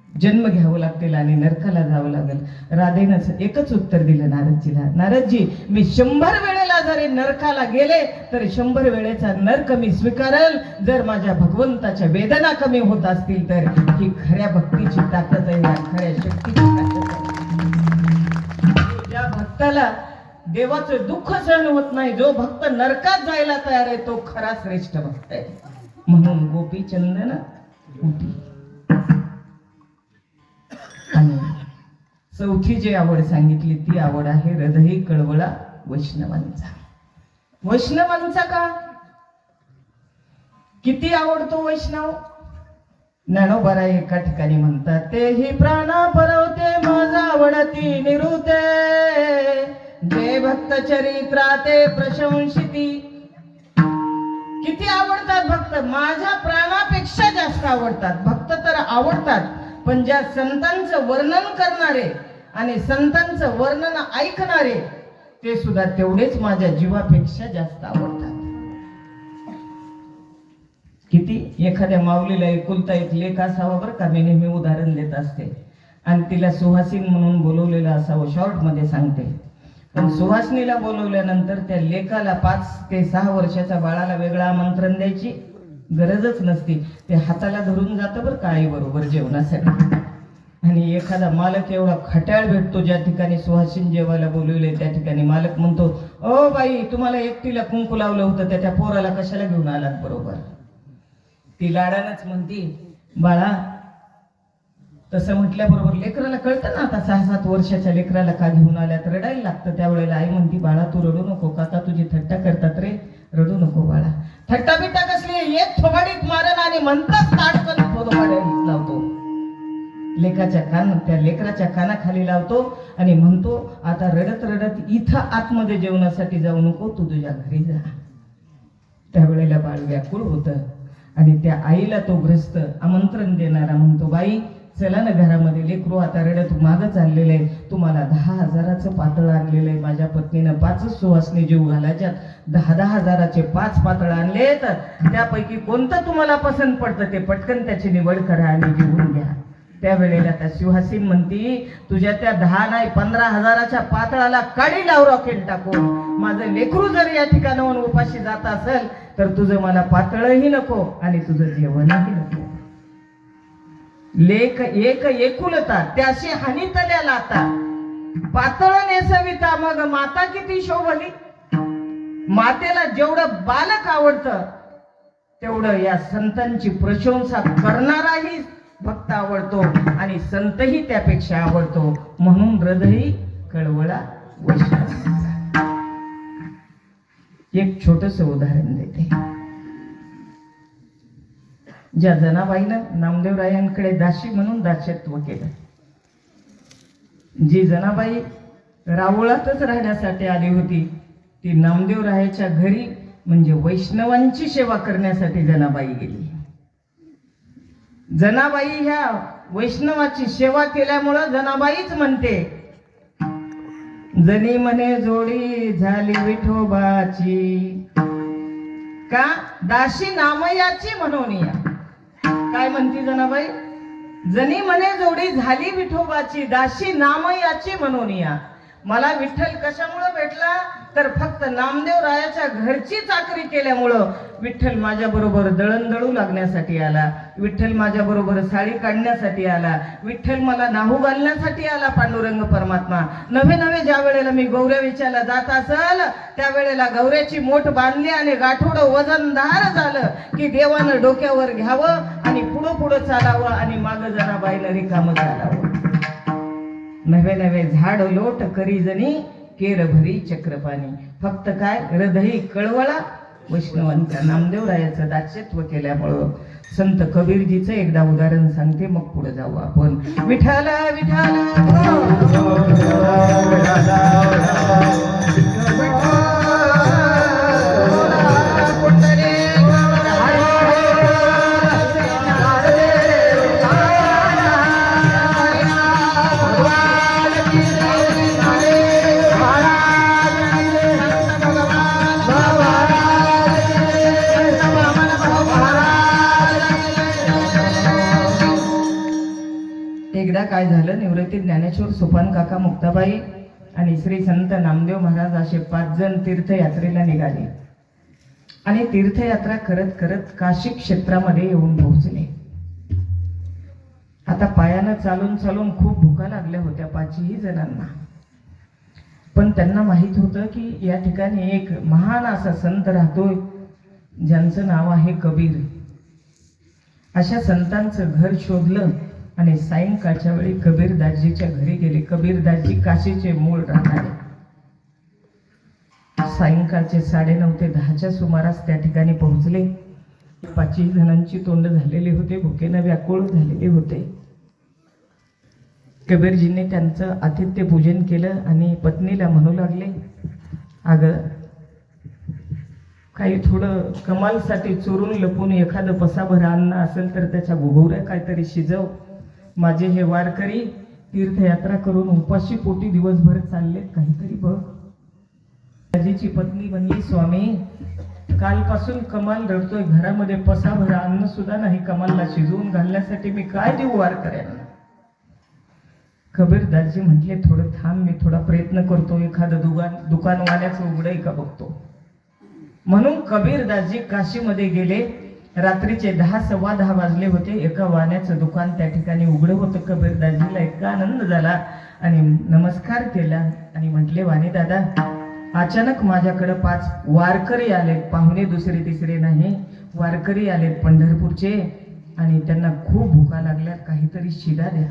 जन्म घ्यावं लागतील आणि नरकाला जावं लागेल. राधेनं एकच उत्तर दिलं नारदजीला, नारदजी मी 100 वेळेला जरी नरकाला गेले तर 100 वेळेचा नरक मी स्वीकारेल, जर माझ्या भगवंताच्या वेदना कमी होत असतील तर. ही खऱ्या भक्तीची ताकद आहे, खऱ्या शक्तीची ताकद आहे. ज्या भक्ताला देवाचं दुःख सहन होत नाही, जो भक्त नरकात जायला तयार आहे, तो खरा श्रेष्ठ भक्त आहे. म्हणून गोपीचंदन उटी. आणि चौथी जी आवड सांगितली ती आवड आहे हृदय कळवळा वैष्णवांचा. वैष्णवांचा का? किती आवडतो वैष्णव? ज्ञानोबा एका ठिकाणी म्हणतात, तेही प्राणा परवते माझा आवडती निरुते, जे भक्त चरित्राते प्रशंसिती. किती आवडतात भक्त? माझ्या प्राणापेक्षा जास्त आवडतात. भक्त तर आवडतात, पण ज्या संतांचं वर्णन करणारे आणि संतांचं वर्णन ऐकणारे ते सुद्धा तेवढेच माझ्या जीवापेक्षा जास्त आवडतात. किती? एखाद्या माऊलीला एकुलता एक लेक असावा बरं का, मी नेहमी उदाहरण देत असते, आणि तिला सुहासिन म्हणून बोलवलेलं असावं, शॉर्ट मध्ये सांगते. पण सुहासनीला बोलवल्यानंतर त्या लेकाला 5 ते 6 वर्षाच्या बाळाला वेगळं आमंत्रण द्यायची गरजच नसती. ते हाताला धरून जातं बरं का आई बरोबर जेवणासाठी. आणि एखादा मालक एवढा खट्याळ भेटतो ज्या ठिकाणी सुहासिन जेवायला बोलवले त्या ठिकाणी मालक म्हणतो, ओ बाई, तुम्हाला एकटीला कुंकू लावलं होतं, त्या पोराला कशाला घेऊन आलात बरोबर? ती लाडानच म्हणती, बाळा, तसं म्हटल्याबरोबर लेकराला कळतं ना, आता 6-7 वर्षाच्या लेकराला का घेऊन आल्यात, रडायला लागतं. त्यावेळेला आई म्हणती, बाळा तू रडू नको, काका तुझी थट्टा करतात रे, रडू नको बाळा. थट्टा बिट्टा कसली, एक थोबाडीत मारण आणि म्हणताच ताडकन थोबाडीत लावतो. त्या लेकराच्या कानाखाली लावतो आणि म्हणतो, आता रडत रडत इथं आतमध्ये जेवणासाठी जाऊ नको, तू तुझ्या घरी जा. त्यावेळेला बाळ व्याकुळ होतं आणि त्या आईला तो ग्रस्त आमंत्रण देणारा म्हणतो, बाई चला ना घरामध्ये, लेकरू आता रडत मागं चाललेलं आहे, तुम्हाला 10,000चं पातळ आणलेलं आहे. माझ्या पत्नीनं 5च सुवासनी जीव घालायच्यात, 10,000चे 5 पातळ आणले, तर त्यापैकी कोणतं तुम्हाला पसंत पडतं ते पटकन त्याची निवड करा आणि घेऊन घ्या. त्यावेळेला त्या सुहासिन म्हणती, तुझ्या त्या 10 नाही 15,000च्या पातळाला काडी लाव रॉकेल टाकून, माझं लेकरू जर या ठिकाणाहून उपाशी जात असेल तर तुझं मला पातळही नको आणि तुझं जेवणही नको. लेक एक एकुलता त्याशी हानीतल्या लाता, पातळ नेसविता मग माता किती शोभली. मातेला जेवढं बालक आवडतं तेवढं या संतांची प्रशंसा करणाराही भक्त आवडतो आणि संतही त्यापेक्षा आवडतो. म्हणून हृदयी कळवळा वैष्णव. एक छोटस उदाहरण देते. ज्या जनाबाईनं नामदेवरायांकडे दासी म्हणून दास्यत्व केलं, जी जनाबाई रावळातच राहण्यासाठी आली होती, ती नामदेवरायाच्या घरी म्हणजे वैष्णवांची सेवा करण्यासाठी जनाबाई गेली. जनाबाई ह्या वैष्णवाची सेवा केल्यामुळं जनाबाईच म्हणते, जनी मने जोडी झाली विठोबाची, का दासी नामयाची म्हणून या. काय म्हणती जनाबाई, जनी मने जोडी झाली विठोबाची, दासी नामयाची म्हणून या. मला विठ्ठल कशामुळे भेटला तर फक्त नामदेवरायाच्या घरची चाकरी केल्यामुळं विठ्ठल माझ्या बरोबर दळण दळू लागण्यासाठी आला, विठ्ठल माझ्या बरोबर साडी काढण्यासाठी आला, विठ्ठल मला नाहू घालण्यासाठी आला. पांडुरंग परमात्मा नवे नवे ज्या वेळेला मी गौऱ्या विचारला जात असल त्यावेळेला गौऱ्याची मोठ बांधली आणि गाठोडं वजनदार झालं की देवानं डोक्यावर घ्यावं आणि पुढं पुढं चालावं आणि माग जनाबाईनं रिकामं चालावं. नवे नवे झाड लोट करी जणी केर भरी चक्रपाणी. फक्त काय, हृदयी कळवळा वैष्णवांच्या नामदेवरायाचं दास्यत्व केल्यामुळं. संत कबीरजीचं एकदा उदाहरण सांगते, मग पुढे जाऊ आपण. विठ्ठल विठ्ठल एकदा काय झालं, निवृत्ती ज्ञानेश्वर सोपान काका मुक्ताबाई आणि श्री संत नामदेव महाराज असे 5 जण तीर्थयात्रेला निघाले आणि तीर्थयात्रा करत करत काशी क्षेत्रामध्ये येऊन पोहोचले. आता पायानं चालून चालून खूप भुका लागल्या होत्या 5ही जणांना, पण त्यांना माहित होतं की या ठिकाणी एक महान असा संत राहतोय ज्यांचं नाव आहे कबीर. अशा संतांचं घर शोधलं आणि सायंकाळच्या वेळी कबीरदासजीच्या घरी गेले. कबीरदासजी काशीचे मूळ राहणारे. सायंकाळचे 9:30 ते 10च्या सुमारास त्या ठिकाणी पोहोचले. 5ही जणांची तोंड झालेली होते, भुकेनं व्याकुळ झालेले होते. कबीरजींनी त्यांचं आतिथ्य पूजन केलं आणि पत्नीला म्हणू लागले, अगं काही थोडं कमालसाठी चोरून लपून एखादं पसाभर अन्न असेल तर त्याच्या गोगवऱ्या काहीतरी शिजव. माझे हे वारकरी तीर्थयात्रा करून उपाशी पोटी दिवसभर चाललेत, काहीतरी बघ. दाजीची पत्नी म्हणली, स्वामी कालपासून कमाल रडतोय, घरामध्ये पसाभर अन्न सुद्धा नाही कमालला शिजवून घालण्यासाठी, मी काय देऊ वारकऱ्यांना. कबीरदासजी म्हटले, थोडं थांब, मी थोडा प्रयत्न करतो, एखादं दुकानवाल्याचं उघडं का बघतो. म्हणून कबीरदासजी काशीमध्ये गेले रात्रीचे 10:15 वाजले होते. एका वाण्याचं दुकान त्या ठिकाणी उघडं होतं. कबीरदाजीला इतका आनंद झाला आणि नमस्कार केला आणि म्हटले, वाणी दादा, अचानक माझ्याकडे 5 वारकरी आलेत, पाहुणे दुसरे तिसरे नाही, वारकरी आलेत पंढरपूरचे आणि त्यांना खूप भुका लागल्या, काहीतरी शिदा द्या.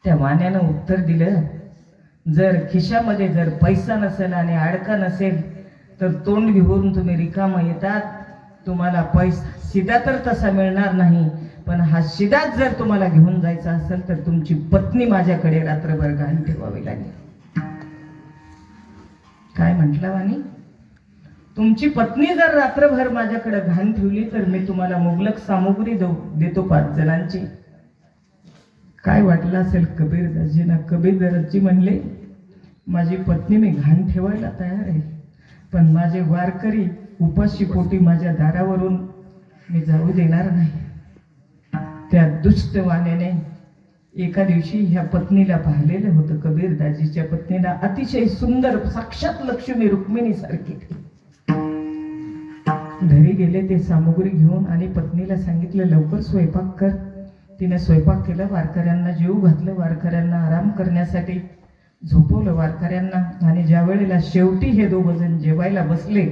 त्या वाण्यानं उत्तर दिलं, जर खिशामध्ये जर पैसा नसेल आणि अडका नसेल तर तोंड घेऊन तुम्ही रिकामा येतात, तुम्हाला पैसा शिदा तर तसा मिळणार नाही, पण हा शिदाच जर तुम्हाला घेऊन जायचा असेल तर तुमची पत्नी माझ्याकडे रात्रभर घाण ठेवावी लागेल. काय म्हटलं वाणी? तुमची पत्नी जर रात्रभर माझ्याकडे घाण ठेवली तर मी तुम्हाला मुबलक सामुग्री देतो 5 जणांची. काय वाटलं असेल कबीरदाजींना? कबीरदाजी म्हणले, माझी पत्नी मी घाण ठेवायला तयार आहे, पण माझे वारकरी उपाशी पोटी माझ्या दारावरून मी जाऊ देणार नाही. त्या दुष्ट वाण्याने एका दिवशी ह्या पत्नीला पाहिलेलं होतं. कबीरदाजीच्या पत्नीला अतिशय सुंदर, साक्षात लक्ष्मी रुक्मिणी सारखी. घरी गेले ते सामुग्री घेऊन आणि पत्नीला सांगितलं, लवकर स्वयंपाक कर. तिने स्वयंपाक केला, वारकऱ्यांना जेवू घातलं, वारकऱ्यांना आराम करण्यासाठी झोपवलं वारकऱ्यांना. आणि ज्या वेळेला शेवटी हे 2 जण जेवायला बसले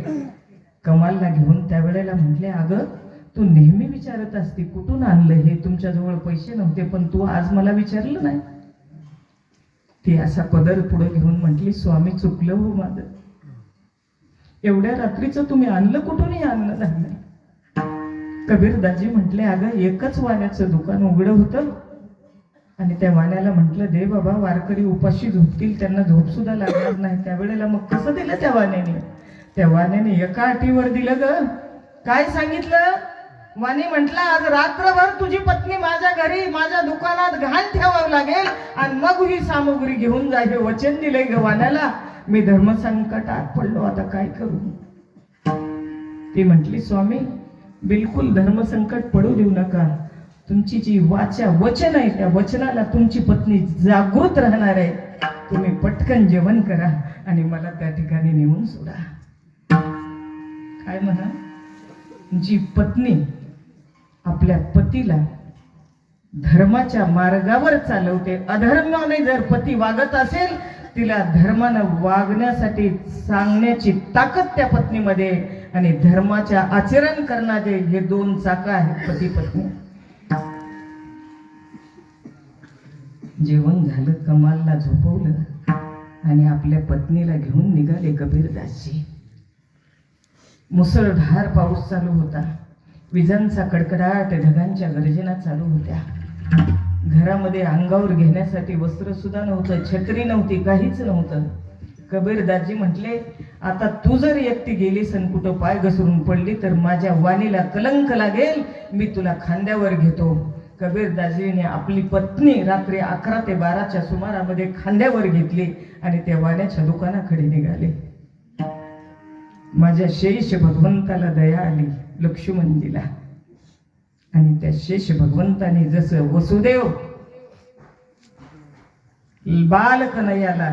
कमालला घेऊन, त्यावेळेला म्हटले, अगं तू नेहमी विचारत असते कुठून आणलं हे, तुमच्याजवळ पैसे नव्हते पण तू आज मला विचारलं नाही. ती असा पदर पुढे घेऊन म्हटली, स्वामी चुकलं हो माझं, एवढ्या रात्रीचं तुम्ही आणलं कुठून हे अन्न धान्य? कबीरदाजी म्हटले, अगं एकच वाण्याचं दुकान उघडं होतं आणि त्या वाण्याला म्हटलं, दे बाबा, वारकरी उपाशी झोपतील, त्यांना झोप सुद्धा लागणार नाही. त्यावेळेला मग कसं दिलं त्या वाण्याने? त्या वाण्याने एका अटीवर दिलं ग. काय सांगितलं? वाणी म्हटला, आज रात्रभर तुझी पत्नी माझ्या घरी माझ्या दुकानात घाण ठेवावं लागेल आणि मग ही सामुग्री घेऊन जा, हे वचन दिलंय ग वाण्याला. मी धर्मसंकटात पडलो, आता काय करू? ती म्हटली, स्वामी बिलकुल धर्मसंकट पडू देऊ नका. तुमची जी वचन आहे त्या वचनाला तुमची पत्नी जागृत राहणार आहे. तुम्ही पटकन जेवण करा आणि मला त्या ठिकाणी नेऊन सोडा. काय म्हणा? जी पत्नी आपल्या पतीला धर्माच्या मार्गावर चालवते, अधर्माने जर पती वागत असेल, तिला धर्मानं वागण्यासाठी सांगण्याची ताकद त्या पत्नीमध्ये, आणि धर्माच्या आचरण करणारे हे 2 चाकं आहेत पती पत्नी. जेवण झालं, कमालला झोपवलं आणि आपल्या पत्नीला घेऊन निघाले कबीरदासजी. मुसळधार पाऊस चालू होता, विजांचा कडकडाट, ढगांच्या गर्जना चालू होत्या. घरामध्ये अंगावर घेण्यासाठी वस्त्र सुद्धा नव्हतं, छत्री नव्हती, काहीच नव्हतं. कबीरदासजी म्हटले, आता तू जर एकटी गेलीस आणि कुठं पाय घसरून पडली तर माझ्या वाणीला कलंक लागेल, मी तुला खांद्यावर घेतो. कबीरदासजीने आपली पत्नी रात्री 11 ते 12च्या सुमारामध्ये खांद्यावर घेतली आणि त्या वाण्याच्या दुकानाकडे निघाले. माझ्या शेष भगवंताला दया आली, लक्ष्मणजीला, आणि त्या शेष भगवंताने जसं वसुदेव बालकनयाला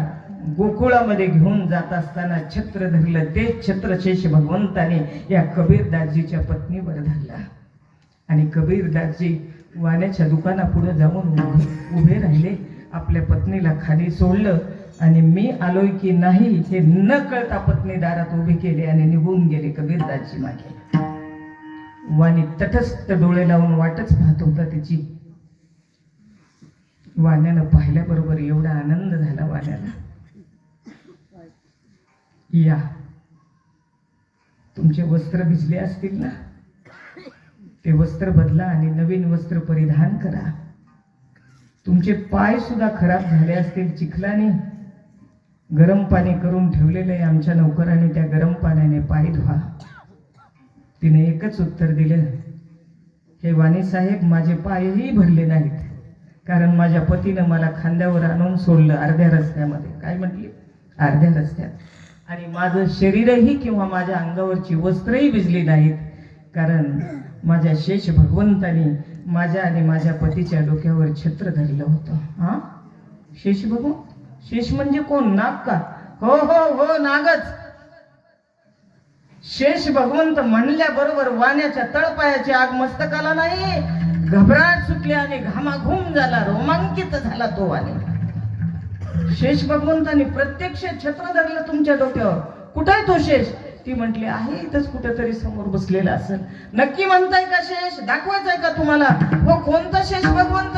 गोकुळामध्ये घेऊन जात असताना छत्र धरलं, ते छत्र शेष भगवंताने या कबीरदासजीच्या पत्नीवर धरला. आणि कबीरदासजी वाण्याच्या दुकानापुढे जाऊन उभे राहिले, आपल्या पत्नीला खाली सोडलं आणि मी आलोय की नाही हे न कळता पत्नी दारात उभी केली आणि निघून गेले कबीरदासजी मागे. वाणी तटस्थ डोळे लावून वाटच पाहत होता तिची. वाण्यानं पाहिल्याबरोबर एवढा आनंद झाला वाण्याला. या तुमचे वस्त्र भिजले असतील ना, ते वस्त्र बदला आणि नवीन वस्त्र परिधान करा. तुमचे पाय सुद्धा खराब झाले असतील चिखलाने, गरम पाणी करून ठेवलेले आमच्या नौकराने, त्या गरम पाण्याने पाय धुवा. तिने एकच उत्तर दिलं, हे वाणी साहेब, माझे पायही भरले नाहीत, कारण माझ्या पतीनं मला खांद्यावर आणून सोडलं अर्ध्या रस्त्यामध्ये. काय म्हटली? अर्ध्या रस्त्यात. आणि माझं शरीरही किंवा माझ्या अंगावरची वस्त्रही भिजली नाहीत, कारण माझ्या शेष भगवंतानी माझ्या आणि माझ्या पतीच्या डोक्यावर छत्र धरलं होतं. हा, शेष भगवंत? शेष म्हणजे कोण? नाग का? हो हो हो, नागच. शेष भगवंत म्हणल्याबरोबर वाण्याच्या तळपायाची आग मस्तकाला नाही, घबराट सुटली आणि घामाघूम झाला, रोमांकित झाला तो वाणी. शेष भगवंतांनी प्रत्यक्ष छत्र धरलं तुमच्या डोक्यावर. कुठे आहे तो शेष? ती म्हटली आहे इथंच कुठेतरी समोर बसलेला असेल. नक्की म्हणताय का शेष? दाखवायचाय का तुम्हाला? हो, कोणता शेष भगवंत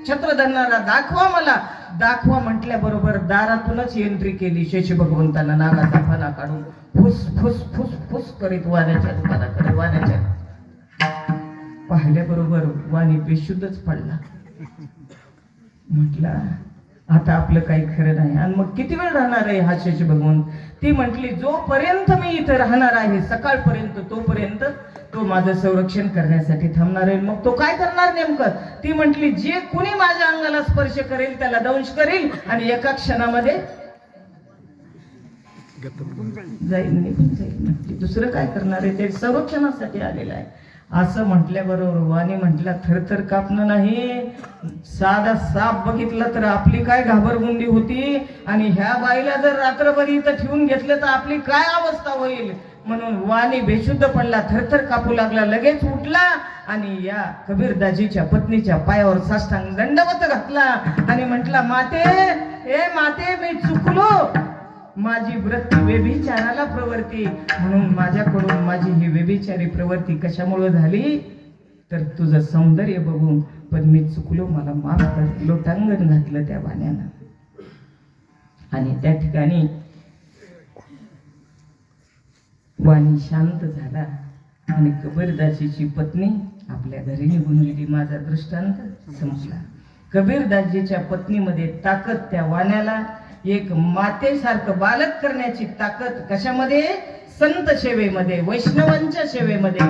छत्र धरणारा? दाखवा मला. दाखवा म्हटल्याबरोबर दारातूनच एंट्री केली शेष भगवंतांना नागाचा फणा काढून फुस फुस फुस फुस करीत वाण्याच्या दुकानाकडे. वाण्याच्या पाहिल्याबरोबर वाणी बेशुद्धच पडला. म्हटला आता आपलं काही खरं नाही. आणि मग किती वेळ राहणार आहे हा शेष भगवंत? ती म्हटली जोपर्यंत मी इथं राहणार आहे सकाळपर्यंत, तोपर्यंत तो माझं संरक्षण करण्यासाठी थांबणार आहे. मग तो काय करणार नेमकं? ती म्हटली जे कुणी माझ्या अंगाला स्पर्श करेल त्याला दंश करेल आणि एका क्षणामध्ये जाईल, निघून जाईल. म्हटली दुसरं काय करणार आहे? ते संरक्षणासाठी आलेलं आहे. असं म्हटल्याबरोबर वाणी म्हटला थरथर कापणं नाही, साधा साप बघितला तर आपली काय घाबरगुंडी होती, आणि ह्या बाईला जर रात्रभर इथं ठेवून घेतलं तर आपली काय अवस्था होईल. म्हणून वाणी बेशुद्ध पडला, थरथर कापू लागला. लगेच उठला आणि या कबीरदाजीच्या पत्नीच्या पायावर साष्टांग दंडवत घातला आणि म्हटला माते, ए माते, मी चुकलो. माझी वृत्ती व्यभिचाराला प्रवृत्ती, म्हणून माझ्याकडून माझी ही व्यभिचारी प्रवृत्ती कशामुळे झाली तर तुझं सौंदर्य बघून. पण मी चुकलो, मला माफ कर. लोटांगण घातलं त्या वाण्यानं. आणि त्या ठिकाणी वाणी शांत झाला आणि कबीरदाजीची पत्नी आपल्या घरी निघून गेली. माझा दृष्टांत संपला. कबीरदाजीच्या पत्नीमध्ये ताकद त्या वाण्याला एक मातेसारखं बालक करण्याची ताकद कशामध्ये? संत सेवेमध्ये, वैष्णवांच्या सेवेमध्ये.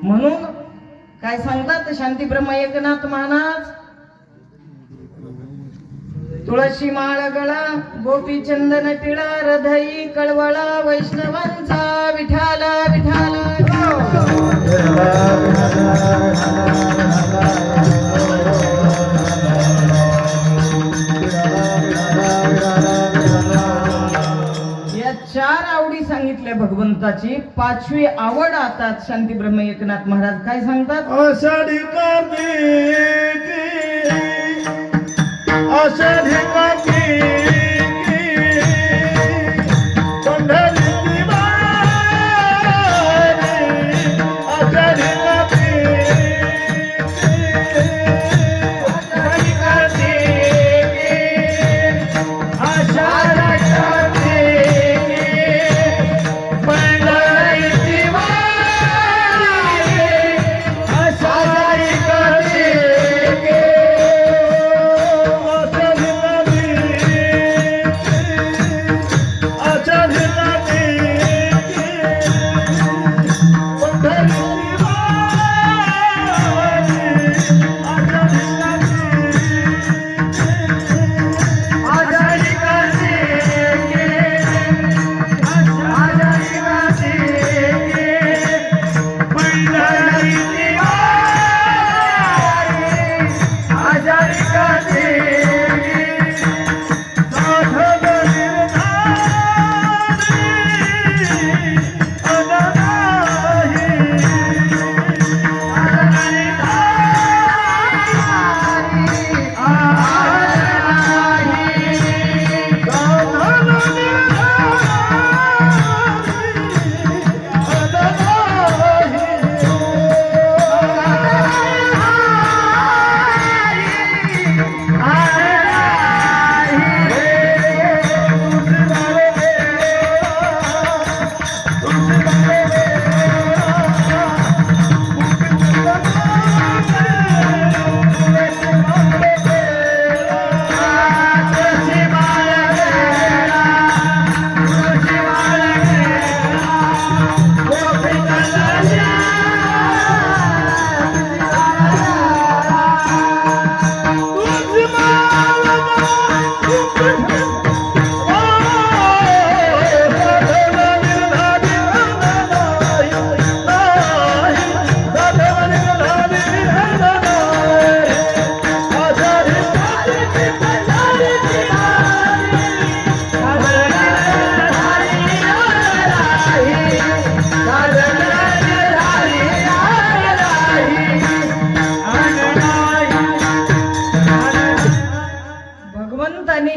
म्हणून काय सांगतात शांती ब्रह्म एकनाथ महाराज? तुळशी माळ गळा, गोपी चंदन टिळा, हृदयी कळवळा, वैष्णवांचा विठाला विठाला. या 4 आवडी सांगितल्या भगवंताची. 5वी आवड आता शांती ब्रह्म एकनाथ महाराज काय सांगतात? आषाढी कार्तिकी, आषाढी कार्तिकी, पंढरीची वारी, आषाढी कार्तिकी, आषाढी कार्तिकी, पंढरीची वारी, आषाढी कार्तिकी.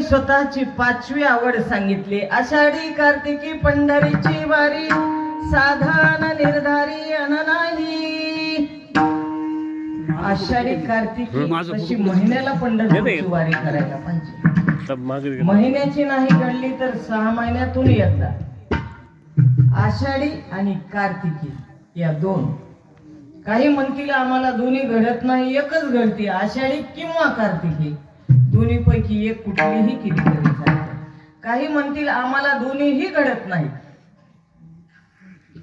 स्वतःची 5वी आवड सांगितली. आषाढी कार्तिकी पंढरीची वारी, साधारण निर्धारी अन नाही. आषाढी कार्तिकी तशी महिन्याला पंढरपूरची वारी करायला पाहिजे. महिन्याची नाही घडली तर 6 महिन्यातून एकदा. आषाढी आणि कार्तिकी या दोन. काही म्हणतील आम्हाला दोन्ही घडत नाही, एकच घडते, आषाढी किंवा कार्तिकी. दोन्ही पैकी एक कुठलीही केली तरी चालते. काही म्हणतील आम्हाला दोन्हीही घडत नाही,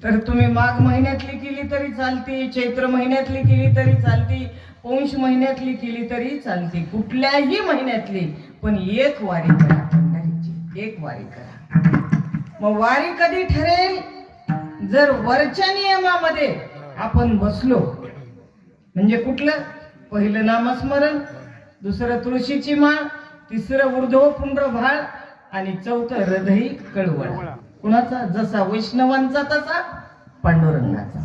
तर तुम्ही माघ महिन्यातली केली तरी चालते, चैत्र महिन्यातली केली तरी चालते, पौष महिन्यातली केली तरी चालते, कुठल्याही महिन्यातली, पण एक वारी करा पंढरीची, एक वारी करा. मग वारी कधी ठरेल? जर वरच्या नियमामध्ये आपण बसलो. म्हणजे कुठलं? पहिलं नामस्मरण, दुसरं तुळशीची माळ, तिसरं ऊर्ध्वपुंड्र भाळ आणि चौथं हृदयी कळवळ. कुणाचा? जसा वैष्णवांचा तसा पांडुरंगाचा.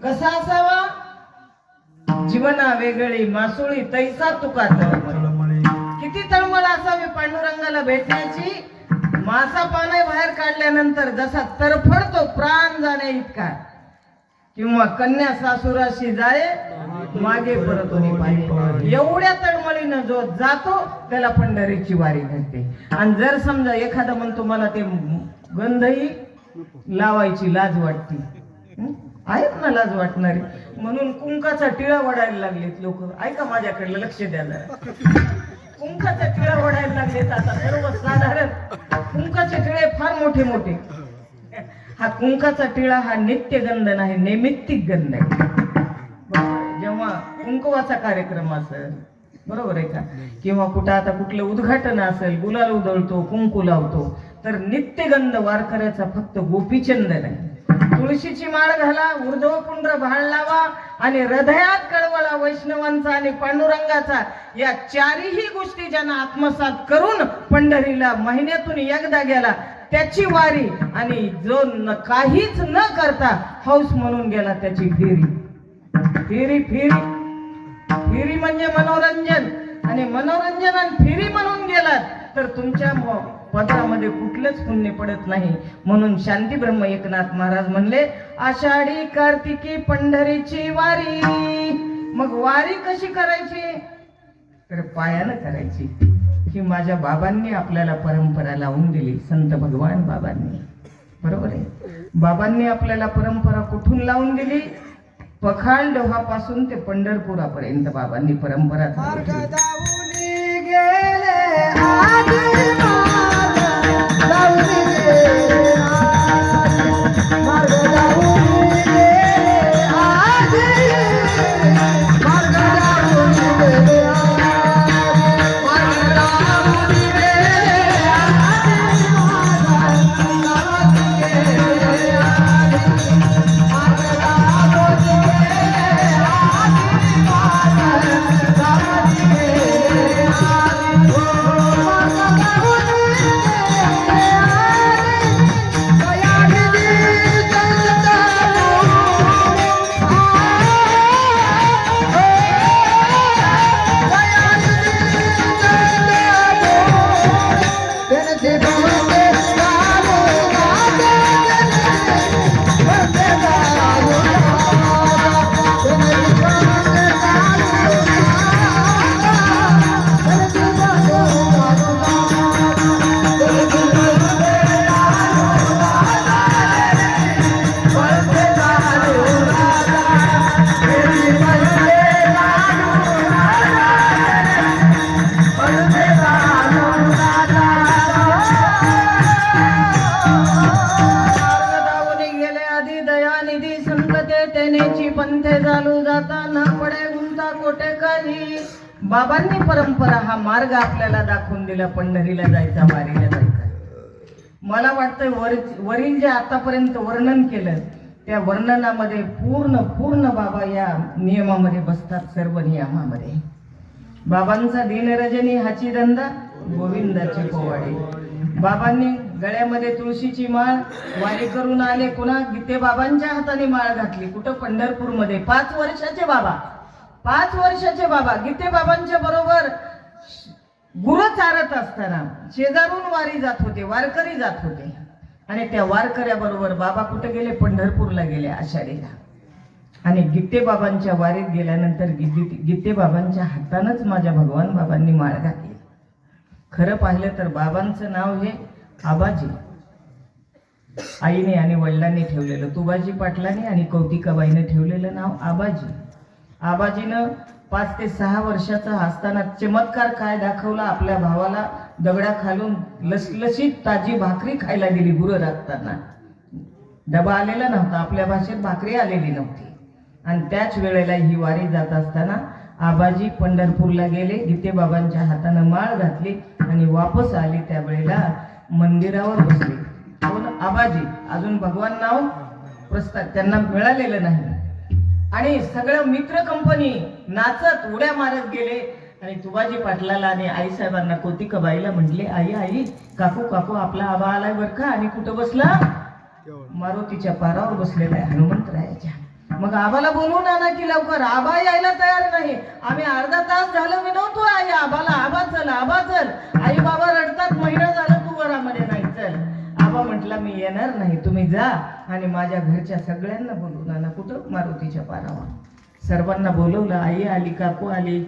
कसा असावा? जीवना वेगळी मासुळी तैसा तुका तळमळ. किती तळमळ असावी पांडुरंगाला भेटण्याची? मासा पाने बाहेर काढल्यानंतर जसा तरफडतो प्राण जाणे इतका, किंवा कन्या सासुराशी जाय मागे परत होणे पाहिजे, एवढ्या तळमळीनं जो जातो त्याला पंढरीची वारी घडते. आणि जर समजा एखादा म्हणतो मला ते गंधही लावायची लाज वाटते, आहेत ना लाज वाटणारी, म्हणून कुंकाचा टिळा वडायला लागलेत लोक. ऐका माझ्याकडे लक्ष द्या जरा. कुंकाचा टिळा वडायला लागलेत आता सर्वसाधारण. कुंकाचे टिळे फार मोठे मोठे. हा कुंकाचा टिळा हा नित्यगंध नाही, नैमित्तिक गंध आहे. जेव्हा कुंकवाचा कार्यक्रम असेल, बरोबर आहे का, किंवा कुठं आता कुठलं उद्घाटन असेल, गुलाल उधळतो, कुंकू लावतो, तर नित्यगंध वारकऱ्याचा फक्त गोपीचंदन आहे. तुळशीची माळ घाला, ऊर्ध्वपुंड्र भाळ लावा आणि हृदयात कळवळा वैष्णवांचा आणि पांडुरंगाचा. या चारही गोष्टी ज्यांना आत्मसात करून पंढरीला महिन्यातून एकदा गेला त्याची वारी. आणि जो काहीच न करता हौस म्हणून गेला त्याची फेरी. फेरी फेरी फेरी म्हणजे मनोरंजन, आणि मनोरंजन आणि फेरी म्हणून गेलात तर तुमच्या पदरामध्ये कुठलंच पुण्य पडत नाही. म्हणून शांती ब्रह्म एकनाथ महाराज म्हणले आषाढी कार्तिकी पंढरीची वारी. मग वारी कशी करायची? तर पायानं करायची. ही माझ्या बाबांनी आपल्याला परंपरा लावून दिली, संत भगवान बाबांनी. बरोबर आहे. बाबांनी आपल्याला परंपरा कुठून लावून दिली? पखाल डोहापासून ते पंढरपुरापर्यंत बाबांनी परंपरा बाबांनी परंपरा हा मार्ग आपल्याला दाखवून दिला. पंढरीला जायचा, वारीला जायचा. मला वाटतं वरील जे आतापर्यंत वर्णन केलं त्या वर्णनामध्ये पूर्ण बाबा या नियमामध्ये बसतात. सर्व नियमामध्ये बाबांचा दिनरजनी हाची दंदा, गोविंदाची पोवाडे. बाबांनी गळ्यामध्ये तुळशीची माळ, वारी करून आले. पुन्हा गीते बाबांच्या हाताने माळ घातली. कुठं? पंढरपूरमध्ये. 5 वर्षाचे बाबा, 5 वर्षाचे बाबा गीते बाबांच्या बरोबर गुरं चारत असताना शेजारून वारी जात होते, वारकरी जात होते. आणि त्या वारकऱ्याबरोबर बाबा कुठे गेले? पंढरपूरला गेले आषाढीला. आणि गित्तेबाबांच्या वारीत गेल्यानंतर गित्तेबाबांच्या हातानंच माझ्या भगवान बाबांनी माळ घातली. खरं पाहिलं तर बाबांचं नाव हे आबाजी. आईने आणि वडिलांनी ठेवलेलं, तुबाजी पाटलांनी आणि कौतिकाबाईने ठेवलेलं नाव आबाजी. आबाजीनं 5 ते 6 वर्षाचा असताना चमत्कार काय दाखवला? आपल्या भावाला दगडाखालून लसलशीत ताजी भाकरी खायला दिली गुरं राखताना. डबा आलेला नव्हता, आपल्या भाषेत भाकरी आलेली नव्हती. आणि त्याच वेळेला ही वारी जात असताना आबाजी पंढरपूरला गेले, गित्तेबाबांच्या हातानं माळ घातली आणि वापस आले. त्यावेळेला मंदिरावर बसले. कोण? आबाजी. अजून भगवान नाव प्रस्ताव त्यांना मिळालेलं नाही. आणि सगळं मित्र कंपनी नाचत उड्या मारत गेले. आणि तुबाजी पाटलाला आणि आईसाहेबांना कौतिकाबाईला म्हटले, आई काकू काकू आपला आबा आलाय बर का. आणि कुठं बसला? मारुतीच्या पारावर बसलेला आहे, हनुमंतरायाच्या. मग आबाला बोलवून आणा की लवकर. आबा यायला तयार नाही. आम्ही अर्धा तास झालं विनवतो आई आबाला, आबा चल आबा चल. आई बाबा रडतात, महिना झालं तू वरामध्ये नाही, चल. आबा म्हटला मी येणार नाही, तुम्ही जा आणि माझ्या घरच्या सगळ्यांना बोलवून आणा. कुठं? मारुतीच्या पारावर. सर्वांना बोलवलं. आई आली, काकू आली,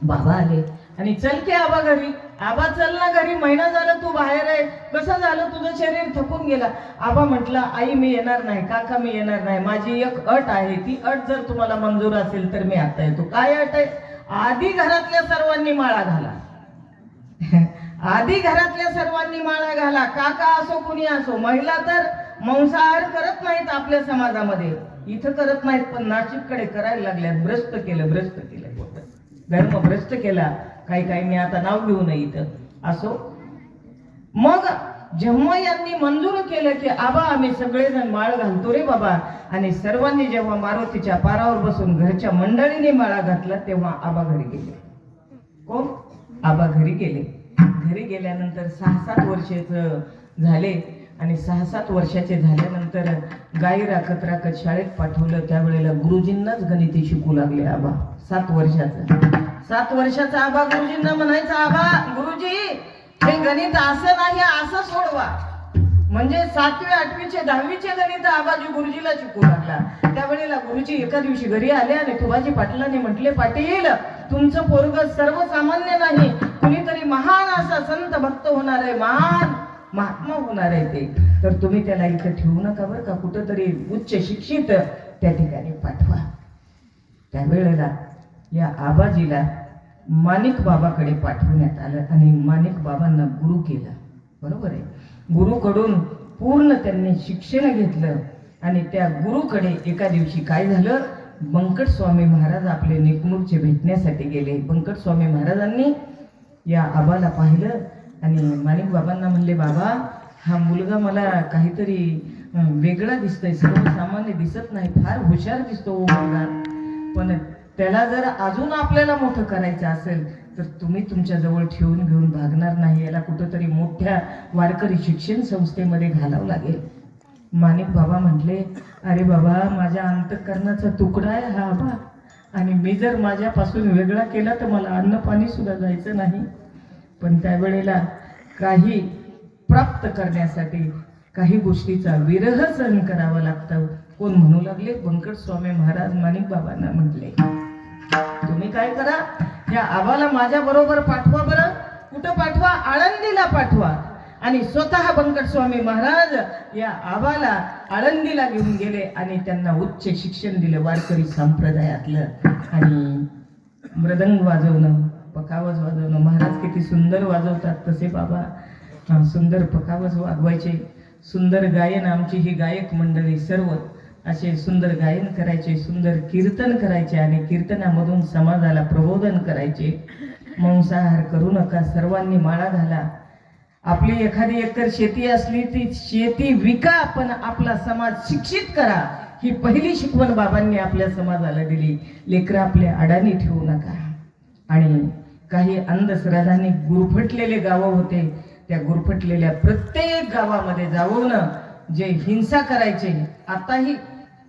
बाबा आले. आणि चल की आबा घरी. आबा चल ना घरी, महिना झालं तू बाहेर आहे, कसं झालं तुझं शरीर थकून गेला. आबा म्हटला आई मी येणार नाही, काका मी येणार नाही, माझी एक अट आहे. ती अट जर तुम्हाला मंजूर असेल तर मी आता येतो. काय अट आहे? आधी घरातल्या सर्वांनी माळा घाला. आधी घरातल्या सर्वांनी माळा घाला. काका असो कुणी असो. महिला तर मांसाहार करत नाहीत आपल्या समाजामध्ये, इथं करत नाहीत, पण नाशिककडे करायला लागल्यात. भ्रष्ट केलं धर्म भ्रष्ट केला काही आता नाव घेऊ नये इथं असो. मग जेव्हा यांनी मंजूर केलं की आबा आम्ही सगळेजण माळ घालतो रे बाबा, आणि सर्वांनी जेव्हा मारुतीच्या पारावर बसून घरच्या मंडळीने माळा घातला, तेव्हा आबा घरी गेले. कोण? आबा घरी गेले. घरी गेल्यानंतर 6-7 वर्षाचं झाले. आणि 6-7 वर्षाचे झाल्यानंतर गाई राखत शाळेत पाठवलं. त्यावेळेला गुरुजींनाच गणिते शिकू लागले आबा. 7 वर्षाचा आबा गुरुजींना म्हणायचा, आबा गुरुजी हे गणित असं नाही, असं सोडवा. म्हणजे 7वी 8वीचे 10वीचे गणित आबाजी गुरुजीला शिकू लागला. त्यावेळेला गुरुजी एका दिवशी घरी आले आणि तुबाजी पाटलांनी म्हटले, पाटील तुमचं पोरग सर्वसामान्य नाही, कुणीतरी महान असा संत भक्त होणार आहे, महान महात्मा होणार आहे ते, तर तुम्ही त्याला इथं ठेवू नका बरं का, कुठंतरी उच्च शिक्षित त्या ठिकाणी पाठवा. त्यावेळेला या आबाजीला माणिक बाबाकडे पाठवण्यात आलं आणि माणिक बाबांना गुरु केला. बरोबर आहे. गुरुकडून पूर्ण त्यांनी शिक्षण घेतलं. आणि त्या गुरुकडे एका दिवशी काय झालं, बंकट स्वामी महाराज आपले निकनूरचे भेटण्यासाठी गेले. बंकट स्वामी महाराजांनी या आबाला पाहिलं आणि माणिक बाबांना म्हणले, बाबा हा मुलगा मला काहीतरी वेगळा दिसतोय, सर्वसामान्य दिसत नाही, फार हुशार दिसतो मुलगा, पण त्याला जर अजून आपल्याला मोठं करायचं असेल तर तुम्ही तुमच्या जवळ ठेवून घेऊन भागणार नाही, याला कुठंतरी मोठ्या वारकरी शिक्षण संस्थेमध्ये घालावं लागेल. माणिक बाबा म्हटले, अरे बाबा माझ्या अंतःकरणाचा तुकडा आहे हा आबा, आणि मी जर माझ्यापासून वेगळा केला तर मला अन्न पाणी सुद्धा जायचं नाही. पण त्यावेळेला काही प्राप्त करण्यासाठी काही गोष्टीचा विरह सहन करावा लागतो. कोण म्हणू लागले? बंकट स्वामी महाराज माणिक बाबांना म्हटले, तुम्ही काय करा, या आबाला माझ्या बरोबर पाठवा. बरं कुठं पाठवा? आळंदीला पाठवा. आणि स्वतः बंकट स्वामी महाराज या आबाला आळंदीला घेऊन गेले आणि त्यांना उच्च शिक्षण दिलं वारकरी संप्रदायातलं. आणि मृदंग वाजवणं, पकावज वाजवणं, महाराज किती सुंदर वाजवतात तसे बाबा सुंदर पकावज वाजवायचे. सुंदर गायन, आमची ही गायक मंडळी सर्व असे सुंदर गायन करायचे, सुंदर कीर्तन करायचे आणि कीर्तनामधून समाजाला प्रबोधन करायचे. मांसाहार करू नका, सर्वांनी माळा घाला. आपली एखादी एकर शेती असली ती शेती विका, पण आपला समाज शिक्षित करा. ही पहिली शिकवण बाबांनी आपल्या समाजाला दिली. लेकरं आपल्या अडाणी ठेवू नका. आणि काही अंधश्रद्धांनी गुरफटलेले गावं होते, त्या गुरफटलेल्या प्रत्येक गावामध्ये जाऊन जे हिंसा करायचे, आताही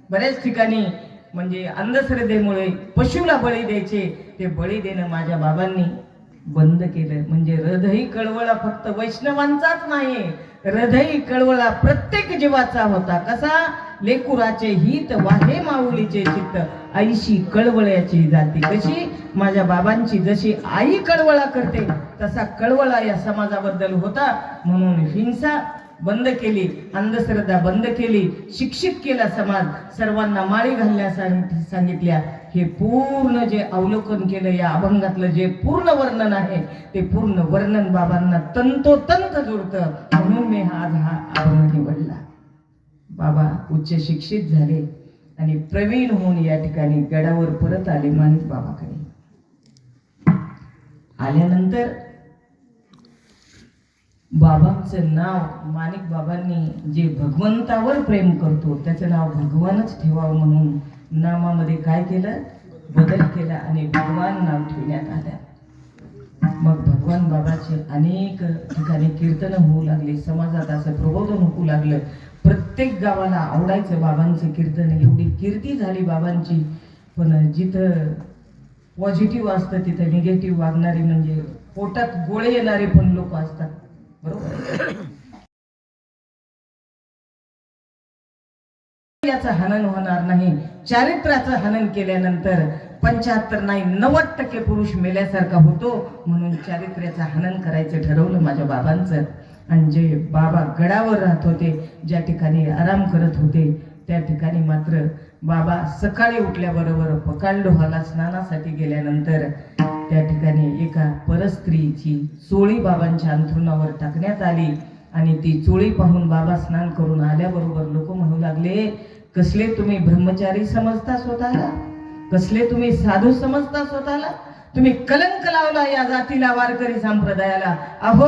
बऱ्याच ठिकाणी म्हणजे अंधश्रद्धेमुळे पशुला बळी द्यायचे, ते बळी देणं माझ्या बाबांनी बंद केलं. म्हणजे हृदयी कळवळा फक्त वैष्णवांचाच नाही, हृदयी कळवळा प्रत्येक जीवाचा होता. कसा? लेकुराचे हित वाहे माऊलीचे चित्त, आईशी कळवळ्याची जाती. कशी? माझ्या बाबांची जशी आई कळवळा करते तसा कळवळा या समाजाबद्दल होता. म्हणून हिंसा बंद केली, अंधश्रद्धा बंद केली, शिक्षित केला समाज, सर्वांना माळी घालण्यासाठी सांगितल्या. हे पूर्ण जे अवलोकन केलं या अभंगातलं जे पूर्ण वर्णन आहे ते पूर्ण वर्णन बाबांना तंतोतंत जुळतं. म्हणून मी आज हा अभंग निवडला. बाबा उच्च शिक्षित झाले आणि प्रवीण होऊन या ठिकाणी गडावर परत आले माणिक बाबाकडे. आल्यानंतर बाबांचं नाव माणिक बाबांनी जे भगवंतावर प्रेम करतो त्याचं नाव भगवानच ठेवावं म्हणून नामामध्ये काय केलं? बदल केला आणि भगवान नाव ठेवण्यात आलं. मग भगवान बाबाचे अनेक ठिकाणी कीर्तन होऊ लागले, समाजात असं प्रबोधन होऊ लागलं. प्रत्येक गावाला आवडायचं बाबांचं कीर्तन. एवढी कीर्ती झाली बाबांची. पण जिथं पॉझिटिव्ह असतं तिथं निगेटिव्ह वागणारी म्हणजे पोटात गोळे येणारे पण लोक असतात. बरोबर? याचं हनन होणार नाही. चारित्र्याचं हनन केल्यानंतर 75 नाही 90% पुरुष मेल्यासारखा होतो. म्हणून चारित्र्याचं हनन करायचं ठरवलं माझ्या बाबांचं. आणि जे बाबा गडावर राहत होते, ज्या ठिकाणी आराम करत होते त्या ठिकाणी मात्र बाबा सकाळी उठल्याबरोबर पकालडोहाला स्नानासाठी गेल्यानंतर त्या ठिकाणी एका परस्त्रीची चोळी बाबांच्या अंथरुणावर टाकण्यात आली. आणि ती चोळी पाहून बाबा स्नान करून आल्याबरोबर लोक म्हणू लागले, कसले तुम्ही ब्रह्मचारी समजता स्वतःला, कसले तुम्ही साधू समजता स्वतःला, तुम्ही कलंक लावला या जातीला, वारकरी संप्रदायाला. अहो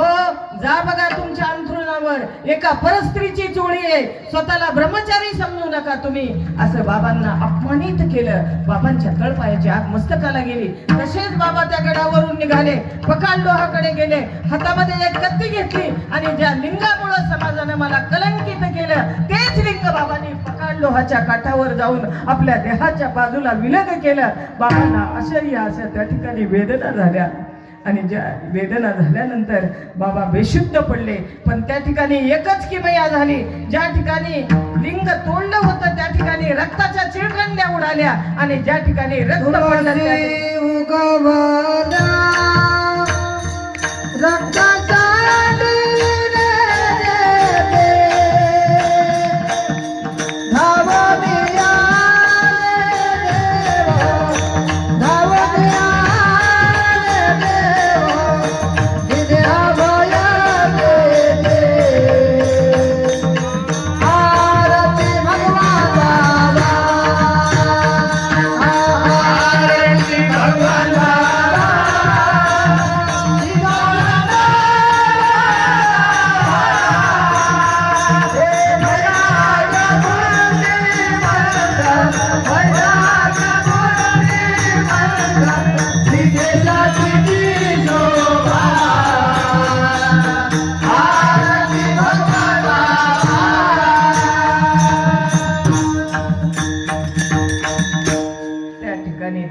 जा बघा तुमच्या अंथरुणावर एका परस्त्रीची चोळी आहे, स्वतःला ब्रह्मचारी समजू नका तुम्ही, असं बाबांना अपमानित केलं. बाबांच्या तळपायाची आग मस्तकाला गेली. तसेच बाबा त्या गडावरून निघाले, पकालडोहाकडे गेले, हातामध्ये एक कत्ती घेतली आणि ज्या लिंगामुळे समाजाने मला कलंकित केलं तेच लिंग बाबांनी पकालडोहाच्या काठावर जाऊन आपल्या देहाच्या बाजूला विलग केलं. बाबांना असं त्या ठिकाणी वेदना झाल्या. आणि ज्या वेदना झाल्यानंतर बाबा बेशुद्ध पडले. पण त्या ठिकाणी एकच किमया झाली, ज्या ठिकाणी लिंग तोडलं होतं त्या ठिकाणी रक्ताच्या चिळकंड्या उडाल्या. आणि ज्या ठिकाणी रक्त पडलं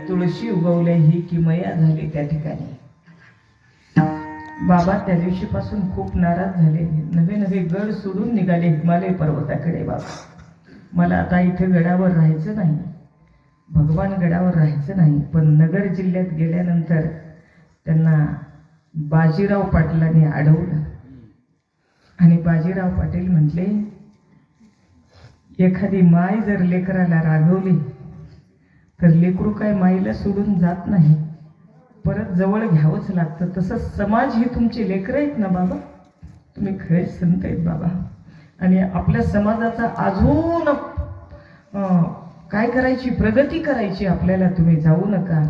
तुळशी उगवले ही किमया झाली. त्या ठिकाणी बाबा त्या दिवशीपासून खूप नाराज झाले. नवे नवे गड सोडून निघाले हिमालय पर्वताकडे. बाबा मला आता इथे गडावर राहायचं नाही, भगवान गडावर राहायचं नाही. पण नगर जिल्ह्यात गेल्यानंतर त्यांना बाजीराव पाटलांनी अडवलं. आणि बाजीराव पाटील म्हटले, एखादी माय जर लेकराला रागवली तर लेकरू काय माईला सोडून जात नाही, परत जवळ घ्यावंच लागतं. तसंच समाज ही तुमची लेकरं आहेत ना बाबा, तुम्ही खरेच संत आहेत बाबा. आणि आपल्या समाजाचा अजून काय करायची, प्रगती करायची आपल्याला, तुम्ही जाऊ नका.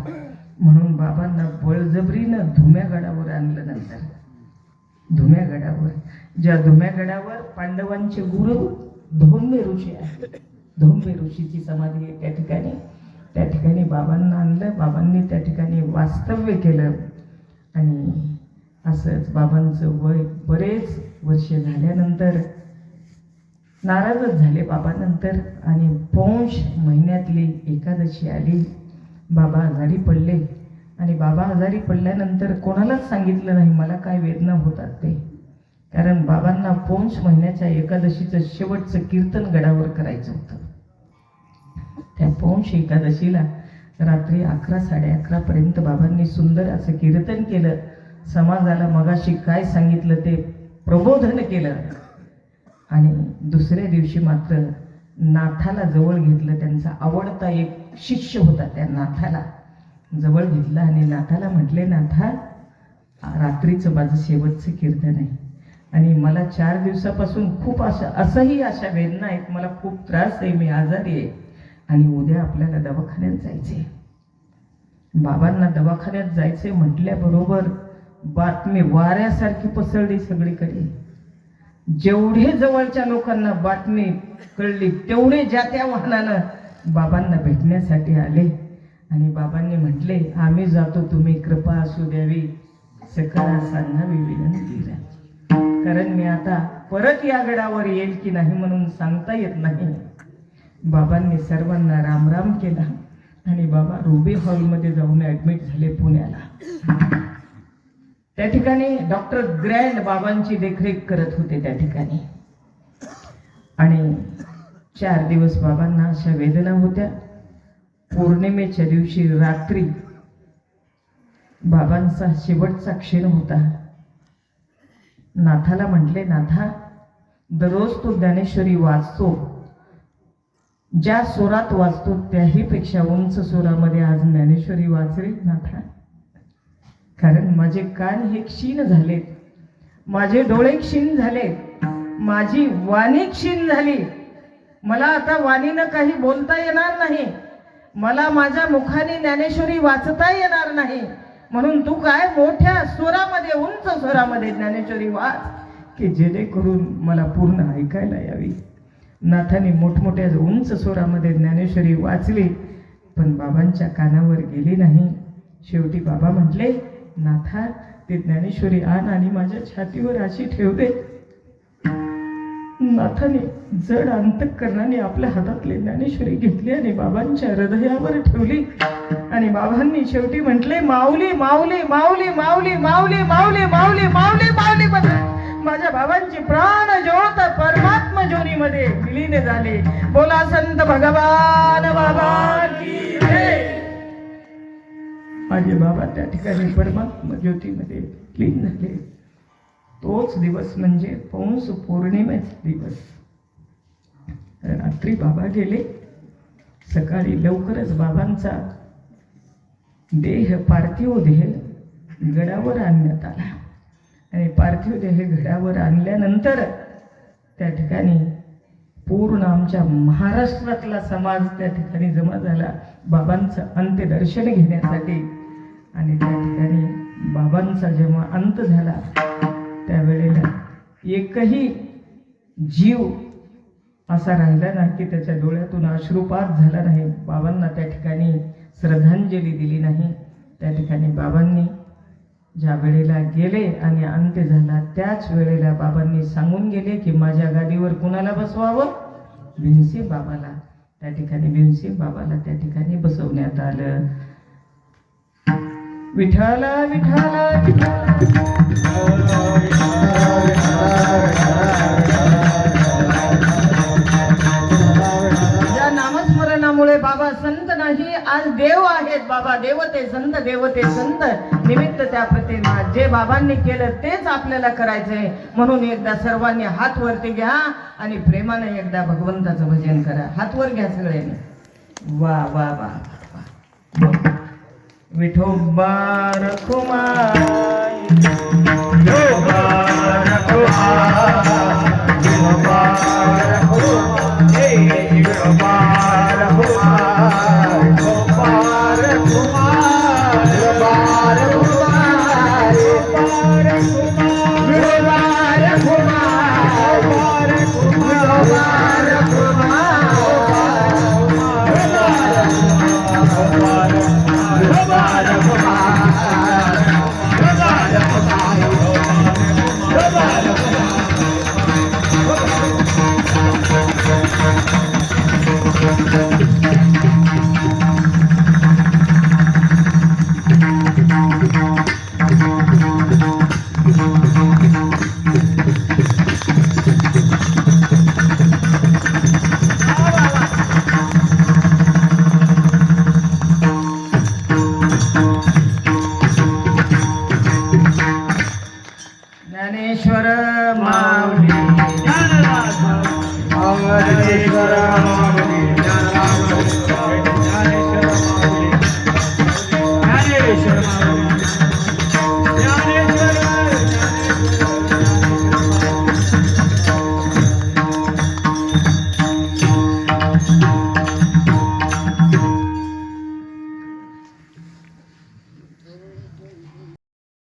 म्हणून बाबांना बळजबरीनं धुम्यागडावर आणलं. नंतर धुम्यागडावर, ज्या धुम्यागडावर पांडवांचे गुरु धोंबे ऋषी आहेत, धोंबे ऋषीची समाधी आहे त्या ठिकाणी बाबांना आणलं. बाबांनी त्या ठिकाणी वास्तव्य केलं. आणि असंच बाबांचं वय बरेच वर्ष झाल्यानंतर नाराजच झाले बाबा नंतर. आणि पौष महिन्यातली एकादशी आली, बाबा आजारी पडले. आणि बाबा आजारी पडल्यानंतर कोणालाच सांगितलं नाही मला काय वेदना होतात ते. कारण बाबांना पौष महिन्याच्या एकादशीचं शेवटचं कीर्तन गडावर करायचं होतं. त्या पौष एकादशीला रात्री 11-11:30 पर्यंत बाबांनी सुंदर असं कीर्तन केलं. समाजाला मगाशी काय सांगितलं ते प्रबोधन केलं. आणि दुसऱ्या दिवशी मात्र नाथाला जवळ घेतलं. त्यांचा आवडता एक शिष्य होता, त्या नाथाला जवळ घेतला आणि नाथाला म्हटले, नाथा रात्रीचं माझं शेवटचं कीर्तन आहे आणि मला 4 दिवसापासून खूप अशा वेदना आहेत, मला खूप त्रास आहे, मी आजारी आहे आणि उद्या आपल्याला दवाखान्यात जायचे. बाबांना दवाखान्यात जायचे म्हटल्याबरोबर बातमी वाऱ्यासारखी पसरली सगळीकडे. जेवढे जवळच्या लोकांना बातमी कळली तेवढे ज्या त्या वाहनानं बाबांना भेटण्यासाठी आले आणि बाबांनी म्हटले, आम्ही जातो, तुम्ही कृपा असू द्यावी, सकळा सांगावी विनंती. कारण मी आता परत या गडावर येईल की नाही म्हणून सांगता येत नाही. बाबांनी सर्वांना रामराम केला आणि बाबा रुबी हॉलमध्ये जाऊन ॲडमिट झाले पुण्याला. त्या ठिकाणी डॉक्टर ग्रँड बाबांची देखरेख करत होते त्या ठिकाणी. आणि 4 दिवस बाबांना अशा वेदना होत्या. पौर्णिमेच्या दिवशी रात्री बाबांचा शेवटचा क्षण होता. नाथाला म्हटले, नाथा दररोज तो ज्ञानेश्वरी वाचतो, ज्या स्वरात वाचतो त्याही पेक्षा उंच स्वरामध्ये आज ज्ञानेश्वरी वाचले नाथा. कारण माझे कान हे क्षीण झालेत, माझे डोळे क्षीण झालेत, माझी वाणी क्षीण झाली. मला आता वाणीनं काही बोलता येणार नाही, मला माझ्या मुखाने ज्ञानेश्वरी वाचता येणार नाही. म्हणून तू काय मोठ्या स्वरामध्ये, उंच स्वरामध्ये ज्ञानेश्वरी वाच की जेणेकरून मला पूर्ण ऐकायला यावी. नाथाने मोठमोठ्या उंच स्वरामध्ये ज्ञानेश्वरी वाचली पण बाबांच्या कानावर गेली नाही. शेवटी बाबा म्हटले, नाथा ते ज्ञानेश्वरी आण आणि माझ्या छातीवर अशी ठेवले. नाथाने जड अंतःकरणाने आपल्या हातातले ज्ञानेश्वरी घेतली आणि बाबांच्या हृदयावर ठेवली. आणि बाबांनी शेवटी म्हटले, माऊली माऊली माऊली माऊली माऊली माऊली माऊली माऊली माऊली. माझ्या बाबांची प्राण ज्योत परमात्मा ज्योनीमध्ये विलीन झाले. बोला संत भगवान बाबा की जय. माझे बाबा त्या ठिकाणी परमात्मा ज्योतीमध्ये लीन झाले. तोच दिवस म्हणजे पौष पौर्णिमेचा दिवस. रात्री बाबा गेले. सकाळी लवकरच बाबांचा देह, पार्थिव देह गडावर आणण्यात आला. आणि पार्थिव देह गडावर आणल्यानंतर त्या ठिकाणी पूर्ण आमच्या महाराष्ट्रातला समाज त्या ठिकाणी जमा झाला बाबांचं अंत्यदर्शन घेण्यासाठी. आणि त्या ठिकाणी बाबांचा जेव्हा अंत झाला त्यावेळेला एकही जीव असा राहिला नाही की त्याच्या डोळ्यातून अश्रुपात झाला नाही. बाबांना त्या ठिकाणी श्रद्धांजली दिली नाही. त्या ठिकाणी बाबांनी ज्या वेळेला गेले आणि अंत्य झाला त्याच वेळेला बाबांनी सांगून गेले की माझ्या गादीवर कुणाला बसवावं? भीमसेन बाबाला. त्या ठिकाणी भीमसेन बाबाला त्या ठिकाणी बसवण्यात आलं. विठाला विठाला विठाला. या नामस्मरणामुळे बाबा संत नाही, आज देव आहेत. बाबा देवते संत, देवते संत. निमित्त त्या प्रतिमा जे बाबांनी केलं तेच आपल्याला करायचंय. म्हणून एकदा सर्वांनी हात वरती घ्या आणि प्रेमाने एकदा भगवंताचं भजन करा. हात वर घ्या सगळ्यांनी. वा वा वा वा. विठोबा रखुमाई, विठोबा रखुमाई, विठोबा रखुमाई, विठोबा रखुमाई, विठोबा रखुमाई, विठोबा रखुमाई, विठोबा रखुमाई, विठोबा रखुमाई. ज्ञानेश्वर माऊली ज्ञानदास अमरेश्वर माऊली